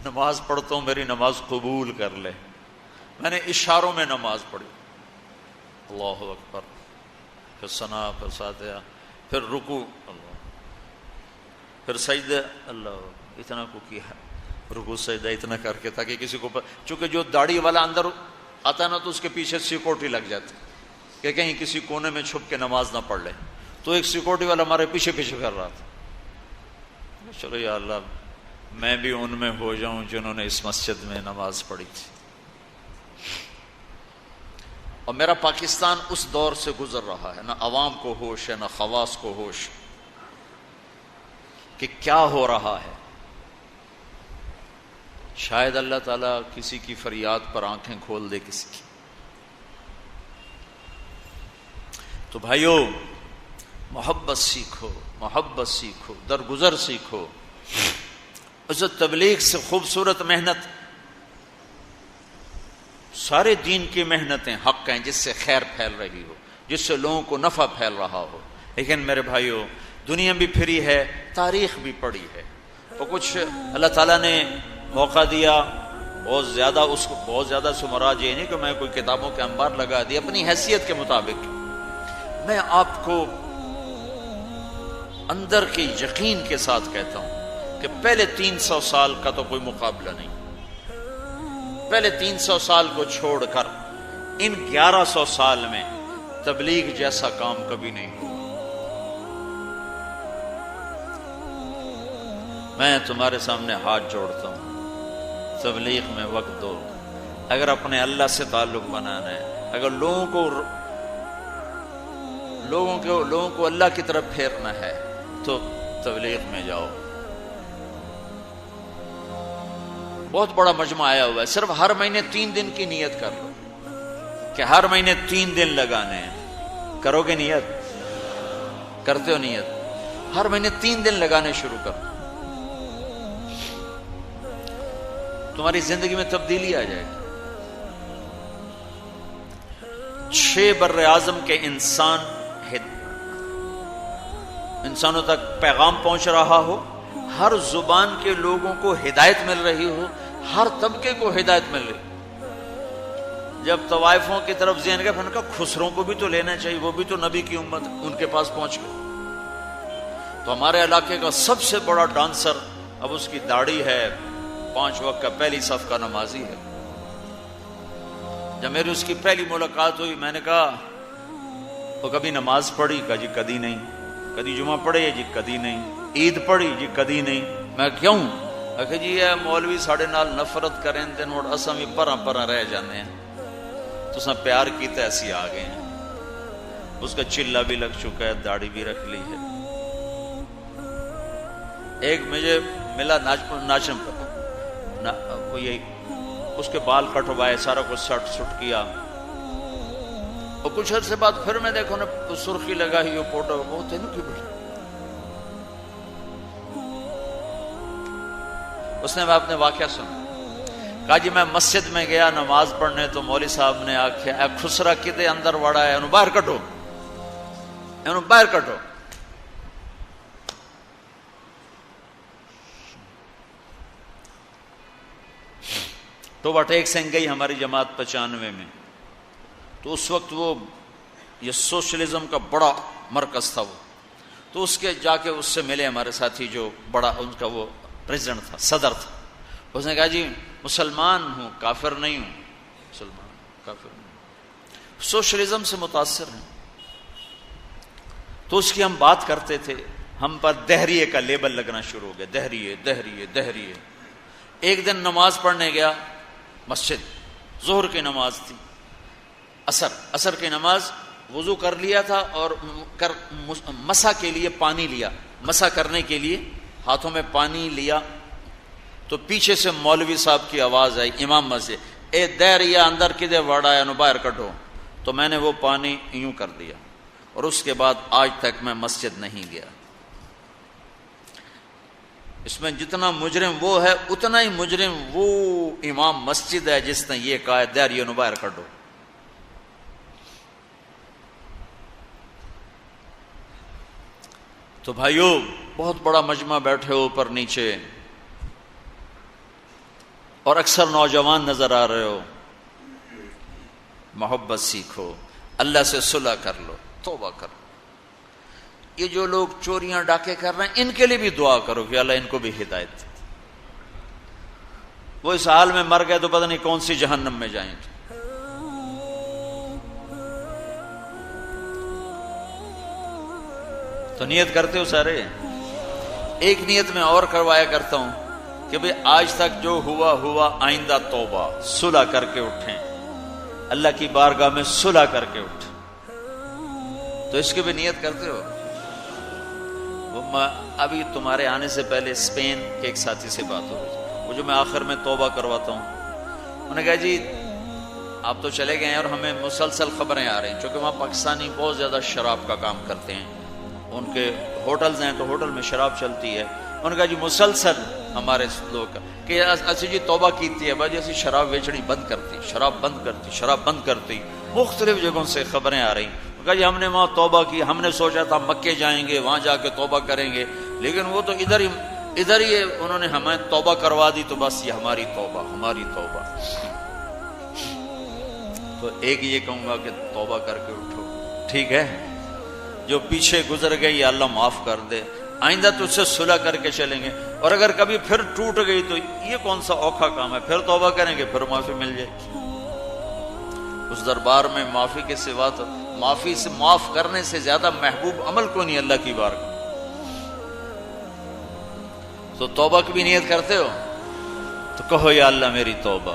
نماز پڑھتا ہوں، میری نماز قبول کر لے۔ میں نے اشاروں میں نماز پڑھی، اللہ اکبر، پھر ثنا، پھر فاتحہ، پھر رکوع، اللہ، پھر سجدہ، اللہ، اتنا کو کیا، رکوع سجدہ اتنا کر کے، تاکہ کسی کو چونکہ جو داڑھی والا اندر آتا ہے نا تو اس کے پیچھے سیکورٹی لگ جاتی کہ کہیں کسی کونے میں چھپ کے نماز نہ پڑھ لے، تو ایک سیکورٹی والا ہمارے پیچھے پیچھے کر رہا تھا۔ چلو یا اللہ میں بھی ان میں ہو جاؤں جنہوں نے اس مسجد میں نماز پڑھی تھی۔ اور میرا پاکستان اس دور سے گزر رہا ہے، نہ عوام کو ہوش ہے نہ خواص کو ہوش کہ کیا ہو رہا ہے۔ شاید اللہ تعالیٰ کسی کی فریاد پر آنکھیں کھول دے کسی کی۔ تو بھائیو، محبت سیکھو، درگزر سیکھو۔ اس تبلیغ سے خوبصورت محنت، سارے دین کی محنتیں حق ہیں جس سے خیر پھیل رہی ہو، جس سے لوگوں کو نفع پھیل رہا ہو، لیکن میرے بھائیو دنیا بھی پھری ہے، تاریخ بھی پڑھی ہے، اور کچھ اللہ تعالیٰ نے موقع دیا بہت زیادہ، اس کو بہت زیادہ سے مراد یہ نہیں کہ میں کوئی کتابوں کے انبار لگا دی، اپنی حیثیت کے مطابق میں آپ کو اندر کے یقین کے ساتھ کہتا ہوں کہ پہلے 300 سال کا تو کوئی مقابلہ نہیں، پہلے 300 سال کو چھوڑ کر ان 1100 سال میں تبلیغ جیسا کام کبھی نہیں ہوا۔ میں تمہارے سامنے ہاتھ جوڑتا ہوں، تبلیغ میں وقت دو۔ اگر اپنے اللہ سے تعلق بنانا ہے، اگر لوگوں کو اللہ کی طرف پھیرنا ہے تو تبلیغ میں جاؤ۔ بہت بڑا مجمع آیا ہوا ہے، صرف ہر مہینے 3 دن کی نیت کر لو کہ ہر مہینے 3 دن لگانے ہیں۔ کرو گے نیت؟ کرتے ہو نیت؟ ہر مہینے 3 دن لگانے شروع کر دو، تمہاری زندگی میں تبدیلی آ جائے گی۔ 6 بر اعظم کے انسانوں تک پیغام پہنچ رہا ہو، ہر زبان کے لوگوں کو ہدایت مل رہی ہو، ہر طبقے کو ہدایت مل رہی۔ جب طوائفوں کی طرف ذہن گیا، پھر نے کہا خسروں کو بھی تو لینا چاہیے، وہ بھی تو نبی کی امت، ان کے پاس پہنچ گئے۔ تو ہمارے علاقے کا سب سے بڑا ڈانسر، اب اس کی داڑھی ہے، 5 وقت کا پہلی صف کا نمازی ہے۔ جب میری اس کی پہلی ملاقات ہوئی، میں نے کہا وہ کبھی نماز پڑھی؟ کہا جی کدی نہیں۔ کدی جمعہ پڑھے؟ جی کدی نہیں۔ عید پڑھی؟ جی کدی نہیں۔ میں کیوں؟ کہ جی یہ مولوی ساڑے نال نفرت کریں تے نوڑ اساں بھی پراں رہ جانے ہیں، تو اساں پیار کیتا ایسی آ گئے ہیں۔ اس کا چلا بھی لگ چکا ہے، داڑھی بھی رکھ لی ہے۔ ایک مجھے ملا ناچن وہ یہی اس کے بال کٹوائے، سارا کچھ سٹ کیا، اور کچھ عرصے بعد پھر میں دیکھو نا سرخی لگا ہی، وہ فوٹو بہت ہے نا کی بڑی۔ اس نے میں اپنے واقعہ سنا، کہا جی میں مسجد میں گیا نماز پڑھنے، تو مولوی صاحب نے آکھیا اے خسرا کدے اندر وڑا ہے، انہوں باہر کٹو، انہوں باہر کٹو۔ تو وٹیک سنگھ گئی ہماری جماعت 95 میں، تو اس وقت وہ یہ سوشلزم کا بڑا مرکز تھا وہ، تو اس کے جا کے اس سے ملے ہمارے ساتھی جو بڑا ان کا وہ پریزیڈنٹ تھا، صدر تھا۔ اس نے کہا جی مسلمان ہوں، کافر نہیں ہوں، مسلمان کافر نہیں، سوشلزم سے متاثر ہیں۔ تو اس کی ہم بات کرتے تھے، ہم پر دہریے کا لیبل لگنا شروع ہو گیا، دہریے دہریے دہریے۔ ایک دن نماز پڑھنے گیا مسجد، ظہر کی نماز تھی، عصر کی نماز، وضو کر لیا تھا اور مسح کے لیے پانی لیا، مسح کرنے کے لیے ہاتھوں میں پانی لیا، تو پیچھے سے مولوی صاحب کی آواز آئی امام مسجد، اے دہریا اندر کدے وڑا ہے، باہر کٹو۔ تو میں نے وہ پانی یوں کر دیا، اور اس کے بعد آج تک میں مسجد نہیں گیا۔ اس میں جتنا مجرم وہ ہے، اتنا ہی مجرم وہ امام مسجد ہے جس نے یہ کہا ہے دہریا نو باہر کٹو۔ تو بھائیو بہت بڑا مجمع بیٹھے ہو اوپر نیچے، اور اکثر نوجوان نظر آ رہے ہو، محبت سیکھو، اللہ سے صلح کر لو، توبہ کر لو۔ یہ جو لوگ چوریاں ڈاکے کر رہے ہیں ان کے لیے بھی دعا کرو کہ اللہ ان کو بھی ہدایت دے۔ وہ اس حال میں مر گئے تو پتہ نہیں کون سی جہنم میں جائیں گے۔ تو نیت کرتے ہو سارے؟ ایک نیت میں اور کروایا کرتا ہوں کہ بھئی آج تک جو ہوا ہوا، آئندہ توبہ، صلح کر کے اٹھیں، اللہ کی بارگاہ میں صلح کر کے اٹھیں۔ تو اس کی بھی نیت کرتے ہو؟ ابھی تمہارے آنے سے پہلے اسپین کے ایک ساتھی سے بات ہو رہی تھی، وہ جو میں آخر میں توبہ کرواتا ہوں، انہوں نے کہا جی آپ تو چلے گئے ہیں اور ہمیں مسلسل خبریں آ رہی ہیں، چونکہ وہاں پاکستانی بہت زیادہ شراب کا کام کرتے ہیں، ان کے ہوٹلز ہیں تو ہوٹل میں شراب چلتی ہے۔ انہوں نے کہا جی مسلسل ہمارے لوگ کہ اسی جی توبہ کیتی ہے بھائی، اسی شراب بیچنی بند کرتی، شراب بند کرتی، شراب بند کرتی، مختلف جگہوں سے خبریں آ رہی۔ کہا جی ہم نے وہاں توبہ کی، ہم نے سوچا تھا مکے جائیں گے، وہاں جا کے توبہ کریں گے، لیکن وہ تو ادھر ہی انہوں نے ہمیں توبہ کروا دی، تو بس یہ ہماری توبہ، ہماری توبہ۔ تو ایک یہ کہوں گا کہ توبہ کر کے اٹھو، ٹھیک ہے؟ جو پیچھے گزر گئی اللہ معاف کر دے، آئندہ تو اس سے صلح کر کے چلیں گے، اور اگر کبھی پھر ٹوٹ گئی تو یہ کون سا اوکھا کام ہے، پھر توبہ کریں گے، پھر معافی مل جائے گی۔ اس دربار میں معافی کے سوا تو معافی سے معاف کرنے سے زیادہ محبوب عمل کو نہیں اللہ کی بارگاہ۔ تو توبہ کی بھی نیت کرتے ہو تو کہو یا اللہ میری توبہ،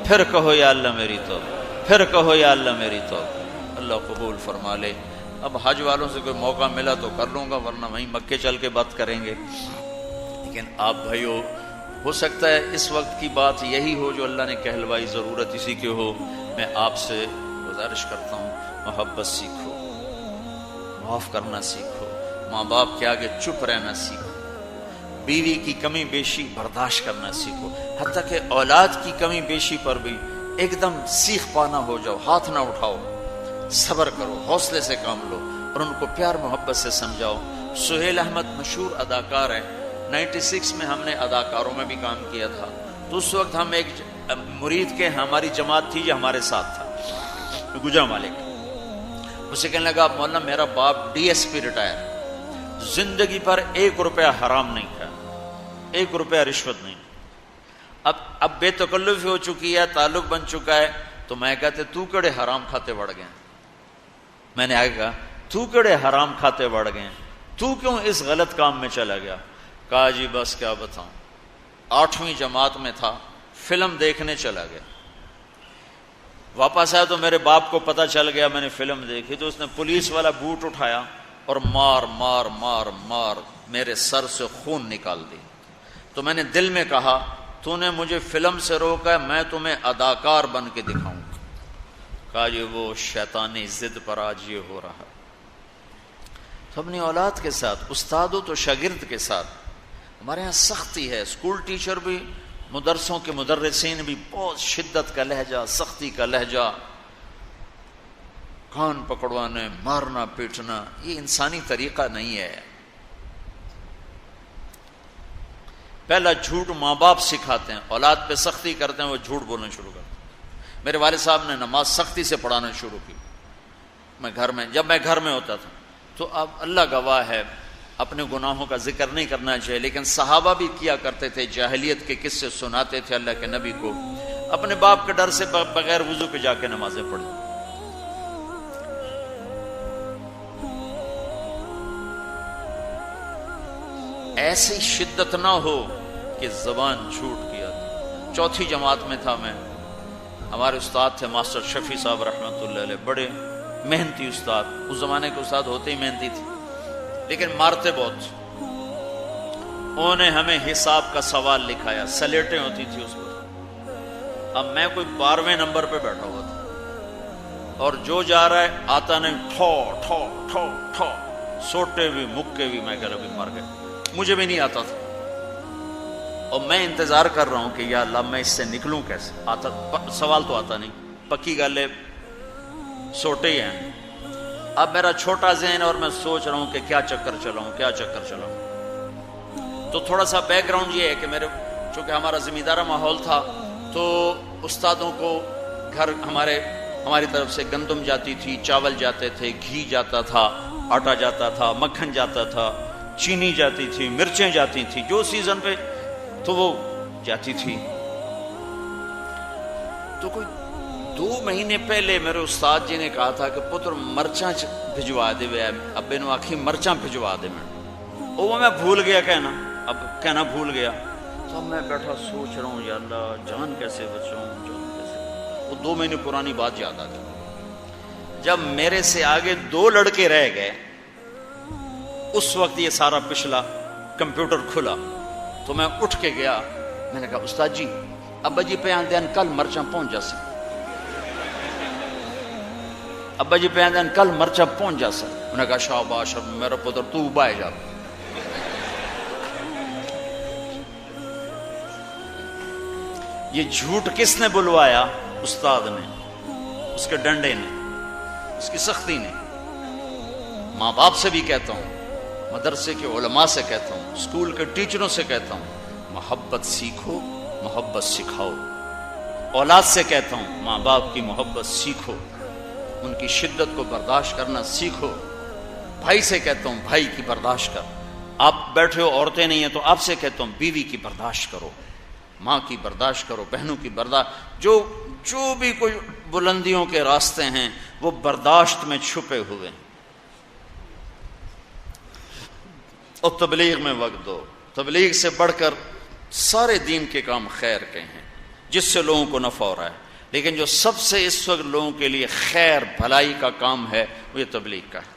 پھر کہو یا اللہ میری توبہ، پھر کہو یا اللہ میری توبہ، اللہ قبول فرما لے۔ اب حج والوں سے کوئی موقع ملا تو کر لوں گا، ورنہ وہیں مکے چل کے بات کریں گے۔ لیکن آپ بھائیو، ہو سکتا ہے اس وقت کی بات یہی ہو جو اللہ نے کہلوائی، ضرورت اسی کی ہو۔ میں آپ سے گزارش کرتا ہوں، محبت سیکھو، معاف کرنا سیکھو، ماں باپ کے آگے چپ رہنا سیکھو، بیوی کی کمی بیشی برداشت کرنا سیکھو، حتیٰ کہ اولاد کی کمی بیشی پر بھی ایک دم سیخ پانا ہو جاؤ، ہاتھ نہ اٹھاؤ، صبر کرو، حوصلے سے کام لو اور ان کو پیار محبت سے سمجھاؤ۔ سہیل احمد مشہور اداکار ہے، 96 میں ہم نے اداکاروں میں بھی کام کیا تھا، تو اس وقت ہم ایک مرید کے ہماری جماعت تھی جو ہمارے ساتھ تھا، گجرا مالک، اسے کہنے لگا مولانا میرا باپ DSP ریٹائر، زندگی پر 1 روپیہ حرام نہیں کھایا، 1 روپیہ رشوت نہیں، اب بے تکلفی ہو چکی ہے، تعلق بن چکا ہے، تو میں کہتے تو کڑے حرام کھاتے بڑھ گئے، میں نے آگے کہا تو کڑے حرام کھاتے بڑھ گئے، تو کیوں اس غلط کام میں چلا گیا؟ کہا جی بس کیا بتاؤں، 8ویں جماعت میں تھا، فلم دیکھنے چلا گیا، واپس آیا تو میرے باپ کو پتہ چل گیا میں نے فلم دیکھی، تو اس نے پولیس والا بوٹ اٹھایا اور مار مار مار مار میرے سر سے خون نکال دی۔ تو میں نے دل میں کہا تو نے مجھے فلم سے روکا ہے، میں تمہیں اداکار بن کے دکھاؤں گا۔ کہا جی وہ شیطانی ضد پر آج یہ ہو رہا۔ تو اپنی اولاد کے ساتھ، استادوں تو شاگرد کے ساتھ ہمارے ہاں سختی ہے، اسکول ٹیچر بھی، مدرسوں کے مدرسین بھی بہت شدت کا لہجہ، سختی کا لہجہ، کان پکڑوانے، مارنا پیٹنا، یہ انسانی طریقہ نہیں ہے۔ پہلا جھوٹ ماں باپ سکھاتے ہیں، اولاد پہ سختی کرتے ہیں، وہ جھوٹ بولنا شروع کرتے ہیں۔ میرے والد صاحب نے نماز سختی سے پڑھانا شروع کی، جب میں گھر میں ہوتا تھا، تو اب اللہ گواہ ہے اپنے گناہوں کا ذکر نہیں کرنا چاہیے، لیکن صحابہ بھی کیا کرتے تھے، جاہلیت کے قصے سناتے تھے اللہ کے نبی کو، اپنے باپ کے ڈر سے بغیر وضو کے جا کے نمازیں پڑھی۔ ایسی شدت نہ ہو کہ زبان جھوٹ کیا۔ 4تھی جماعت میں تھا میں، ہمارے استاد تھے ماسٹر شفیع صاحب رحمۃ اللہ علیہ، بڑے محنتی استاد، اس زمانے کے استاد ہوتے ہی محنتی تھے، لیکن مارتے بہت۔ انہوں نے ہمیں حساب کا سوال لکھایا، سلیٹیں ہوتی تھی اس پر، اب میں کوئی 12ویں نمبر پہ بیٹھا ہوا تھا، اور جو جا رہا ہے آتا نہیں، ٹھو ٹھو ٹھو ٹھو، سوٹے بھی مکے بھی، میں کہہ رہا بھی مر گئے، مجھے بھی نہیں آتا تھا، اور میں انتظار کر رہا ہوں کہ یا اللہ میں اس سے نکلوں کیسے، سوال تو آتا نہیں، پکی گل ہے سوٹے ہی ہیں۔ اب میرا چھوٹا ذہن اور میں سوچ رہا ہوں کہ کیا چکر چلاؤں۔ تو تھوڑا سا بیک گراؤنڈ یہ ہے کہ چونکہ ہمارا زمیندارہ ماحول تھا، تو استادوں کو گھر ہماری طرف سے گندم جاتی تھی، چاول جاتے تھے، گھی جاتا تھا، آٹا جاتا تھا، مکھن جاتا تھا، چینی جاتی تھی، مرچیں جاتی تھی، جو سیزن پہ تو وہ جاتی تھی۔ تو کوئی 2 مہینے پہلے میرے استاد جی نے کہا تھا کہ پتر مرچاں بھجوا دے، ابے نو آکھی مرچاں بھجوا دے، وہ میں بھول گیا کہنا بھول گیا۔ تو اب میں بیٹھا سوچ رہا ہوں یا اللہ جان کیسے بچاؤں، وہ 2 مہینے پرانی بات یاد آ گئی۔ جب میرے سے آگے 2 لڑکے رہ گئے، اس وقت یہ سارا پچھلا کمپیوٹر کھلا، تو میں اٹھ کے گیا، میں نے کہا استاد جی ابا جی پہ آندین کل مرچاں پہنچ جا سکتے، ابا جی پہ آندین کل مرچاں پہنچ جا سکتے۔ انہوں نے کہا شاباش میرا پتر تو بائے جا۔ یہ جھوٹ کس نے بلوایا؟ استاد نے، اس کے ڈنڈے نے، اس کی سختی نے۔ ماں باپ سے بھی کہتا ہوں، مدرسے کے علماء سے کہتا ہوں، اسکول کے ٹیچروں سے کہتا ہوں، محبت سیکھو، محبت سکھاؤ۔ اولاد سے کہتا ہوں ماں باپ کی محبت سیکھو، ان کی شدت کو برداشت کرنا سیکھو۔ بھائی سے کہتا ہوں بھائی کی برداشت کر، آپ بیٹھے ہو عورتیں نہیں ہیں تو آپ سے کہتا ہوں بیوی کی برداشت کرو، ماں کی برداشت کرو، بہنوں کی برداشت، جو بھی کوئی بلندیوں کے راستے ہیں وہ برداشت میں چھپے ہوئے ہیں۔ اور تبلیغ میں وقت دو۔ تبلیغ سے بڑھ کر سارے دین کے کام خیر کے ہیں جس سے لوگوں کو نفع ہو رہا ہے، لیکن جو سب سے اس وقت لوگوں کے لیے خیر بھلائی کا کام ہے وہ یہ تبلیغ کا ہے۔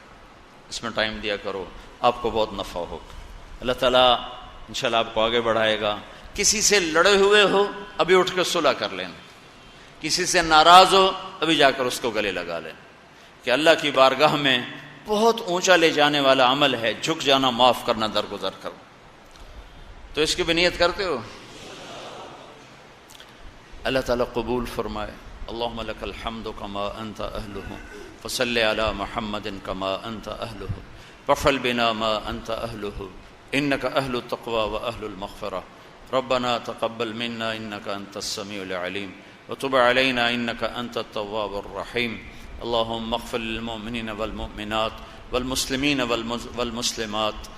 اس میں ٹائم دیا کرو، آپ کو بہت نفع ہوگا۔ اللہ تعالیٰ انشاءاللہ آپ کو آگے بڑھائے گا۔ کسی سے لڑے ہوئے ہو ابھی اٹھ کے صلح کر لینا، کسی سے ناراض ہو ابھی جا کر اس کو گلے لگا لینا، کہ اللہ کی بارگاہ میں بہت اونچا لے جانے والا عمل ہے جھک جانا، معاف کرنا، درگزر کرنا۔ تو اس کی بھی نیت کرتے ہو؟ اللہ تعالیٰ قبول فرمائے۔ اللہم لک الحمد کما انت اہلہ فصل علی محمد کما انت اہلہ وافعل بنا ما انت اہلہ انک اہل التقوی و اہل المغفرہ ربنا تقبل منا انک انت السمیع العلیم وتب علینا انک انت التواب الرحیم اللہم اغفر للمؤمنین والمؤمنات والمسلمین والمسلمات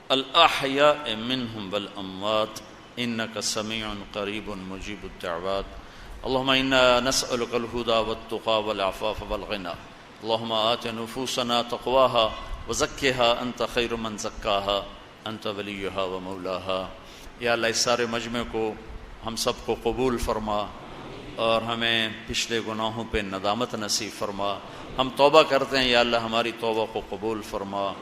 الاحیاء منهم والاموات انک سمیع قریب مجیب الدعوات اللہم انا نسألک الہدى والتقى والعفاف والغنى اللہم آت نفوسنا تقواها وزکها انت خیر من زکاها انت ولیہا و مولاہا۔ یا اللہ اس سارے مجمع کو ہم سب کو قبول فرما اور ہمیں پچھلے گناہوں پہ ندامت نصیب فرما۔ ہم توبہ کرتے ہیں یا اللہ ہماری توبہ کو قبول فرما۔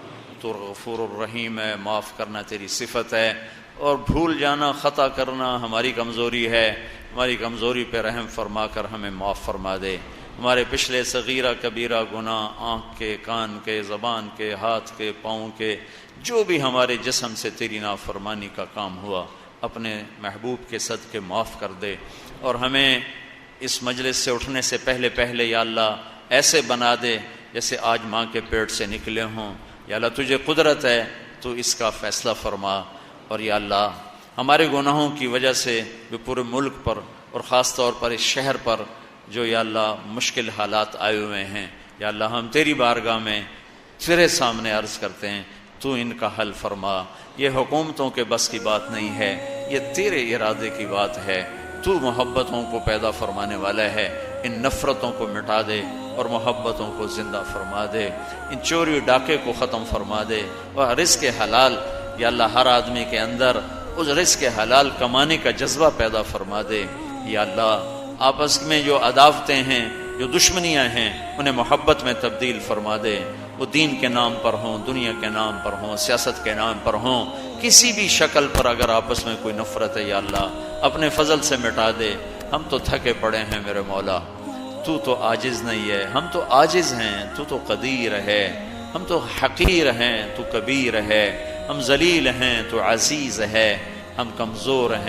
تو غفور الرحیم ہے، معاف کرنا تیری صفت ہے، اور بھول جانا، خطا کرنا ہماری کمزوری ہے۔ ہماری کمزوری پہ رحم فرما کر ہمیں معاف فرما دے۔ ہمارے پچھلے صغیرہ کبیرہ گناہ، آنکھ کے، کان کے، زبان کے، ہاتھ کے، پاؤں کے، جو بھی ہمارے جسم سے تیری نافرمانی کا کام ہوا اپنے محبوب کے صدقے معاف کر دے، اور ہمیں اس مجلس سے اٹھنے سے پہلے پہلے یا اللہ ایسے بنا دے جیسے آج ماں کے پیٹ سے نکلے ہوں۔ یا اللہ تجھے قدرت ہے، تو اس کا فیصلہ فرما۔ اور یا اللہ ہمارے گناہوں کی وجہ سے جو پورے ملک پر اور خاص طور پر اس شہر پر جو یا اللہ مشکل حالات آئے ہوئے ہیں، یا اللہ ہم تیری بارگاہ میں تیرے سامنے عرض کرتے ہیں تو ان کا حل فرما۔ یہ حکومتوں کے بس کی بات نہیں ہے، یہ تیرے ارادے کی بات ہے۔ تو محبتوں کو پیدا فرمانے والا ہے، ان نفرتوں کو مٹا دے اور محبتوں کو زندہ فرما دے، ان چوری ڈاکے کو ختم فرما دے، اور رزق حلال یا اللہ ہر آدمی کے اندر اس رزق حلال کمانے کا جذبہ پیدا فرما دے۔ یا اللہ آپس میں جو عداوتیں ہیں، جو دشمنیاں ہیں، انہیں محبت میں تبدیل فرما دے۔ وہ دین کے نام پر ہوں، دنیا کے نام پر ہوں، سیاست کے نام پر ہوں، کسی بھی شکل پر اگر آپس میں کوئی نفرت ہے یا اللہ اپنے فضل سے مٹا دے۔ ہم تو تھکے پڑے ہیں میرے مولا، تو عاجز نہیں ہے، ہم تو عاجز ہیں، تو قدیر ہے، ہم تو حقیر ہیں، تو کبیر ہے، ہم ذلیل ہیں، تو عزیز ہے، ہم کمزور ہیں۔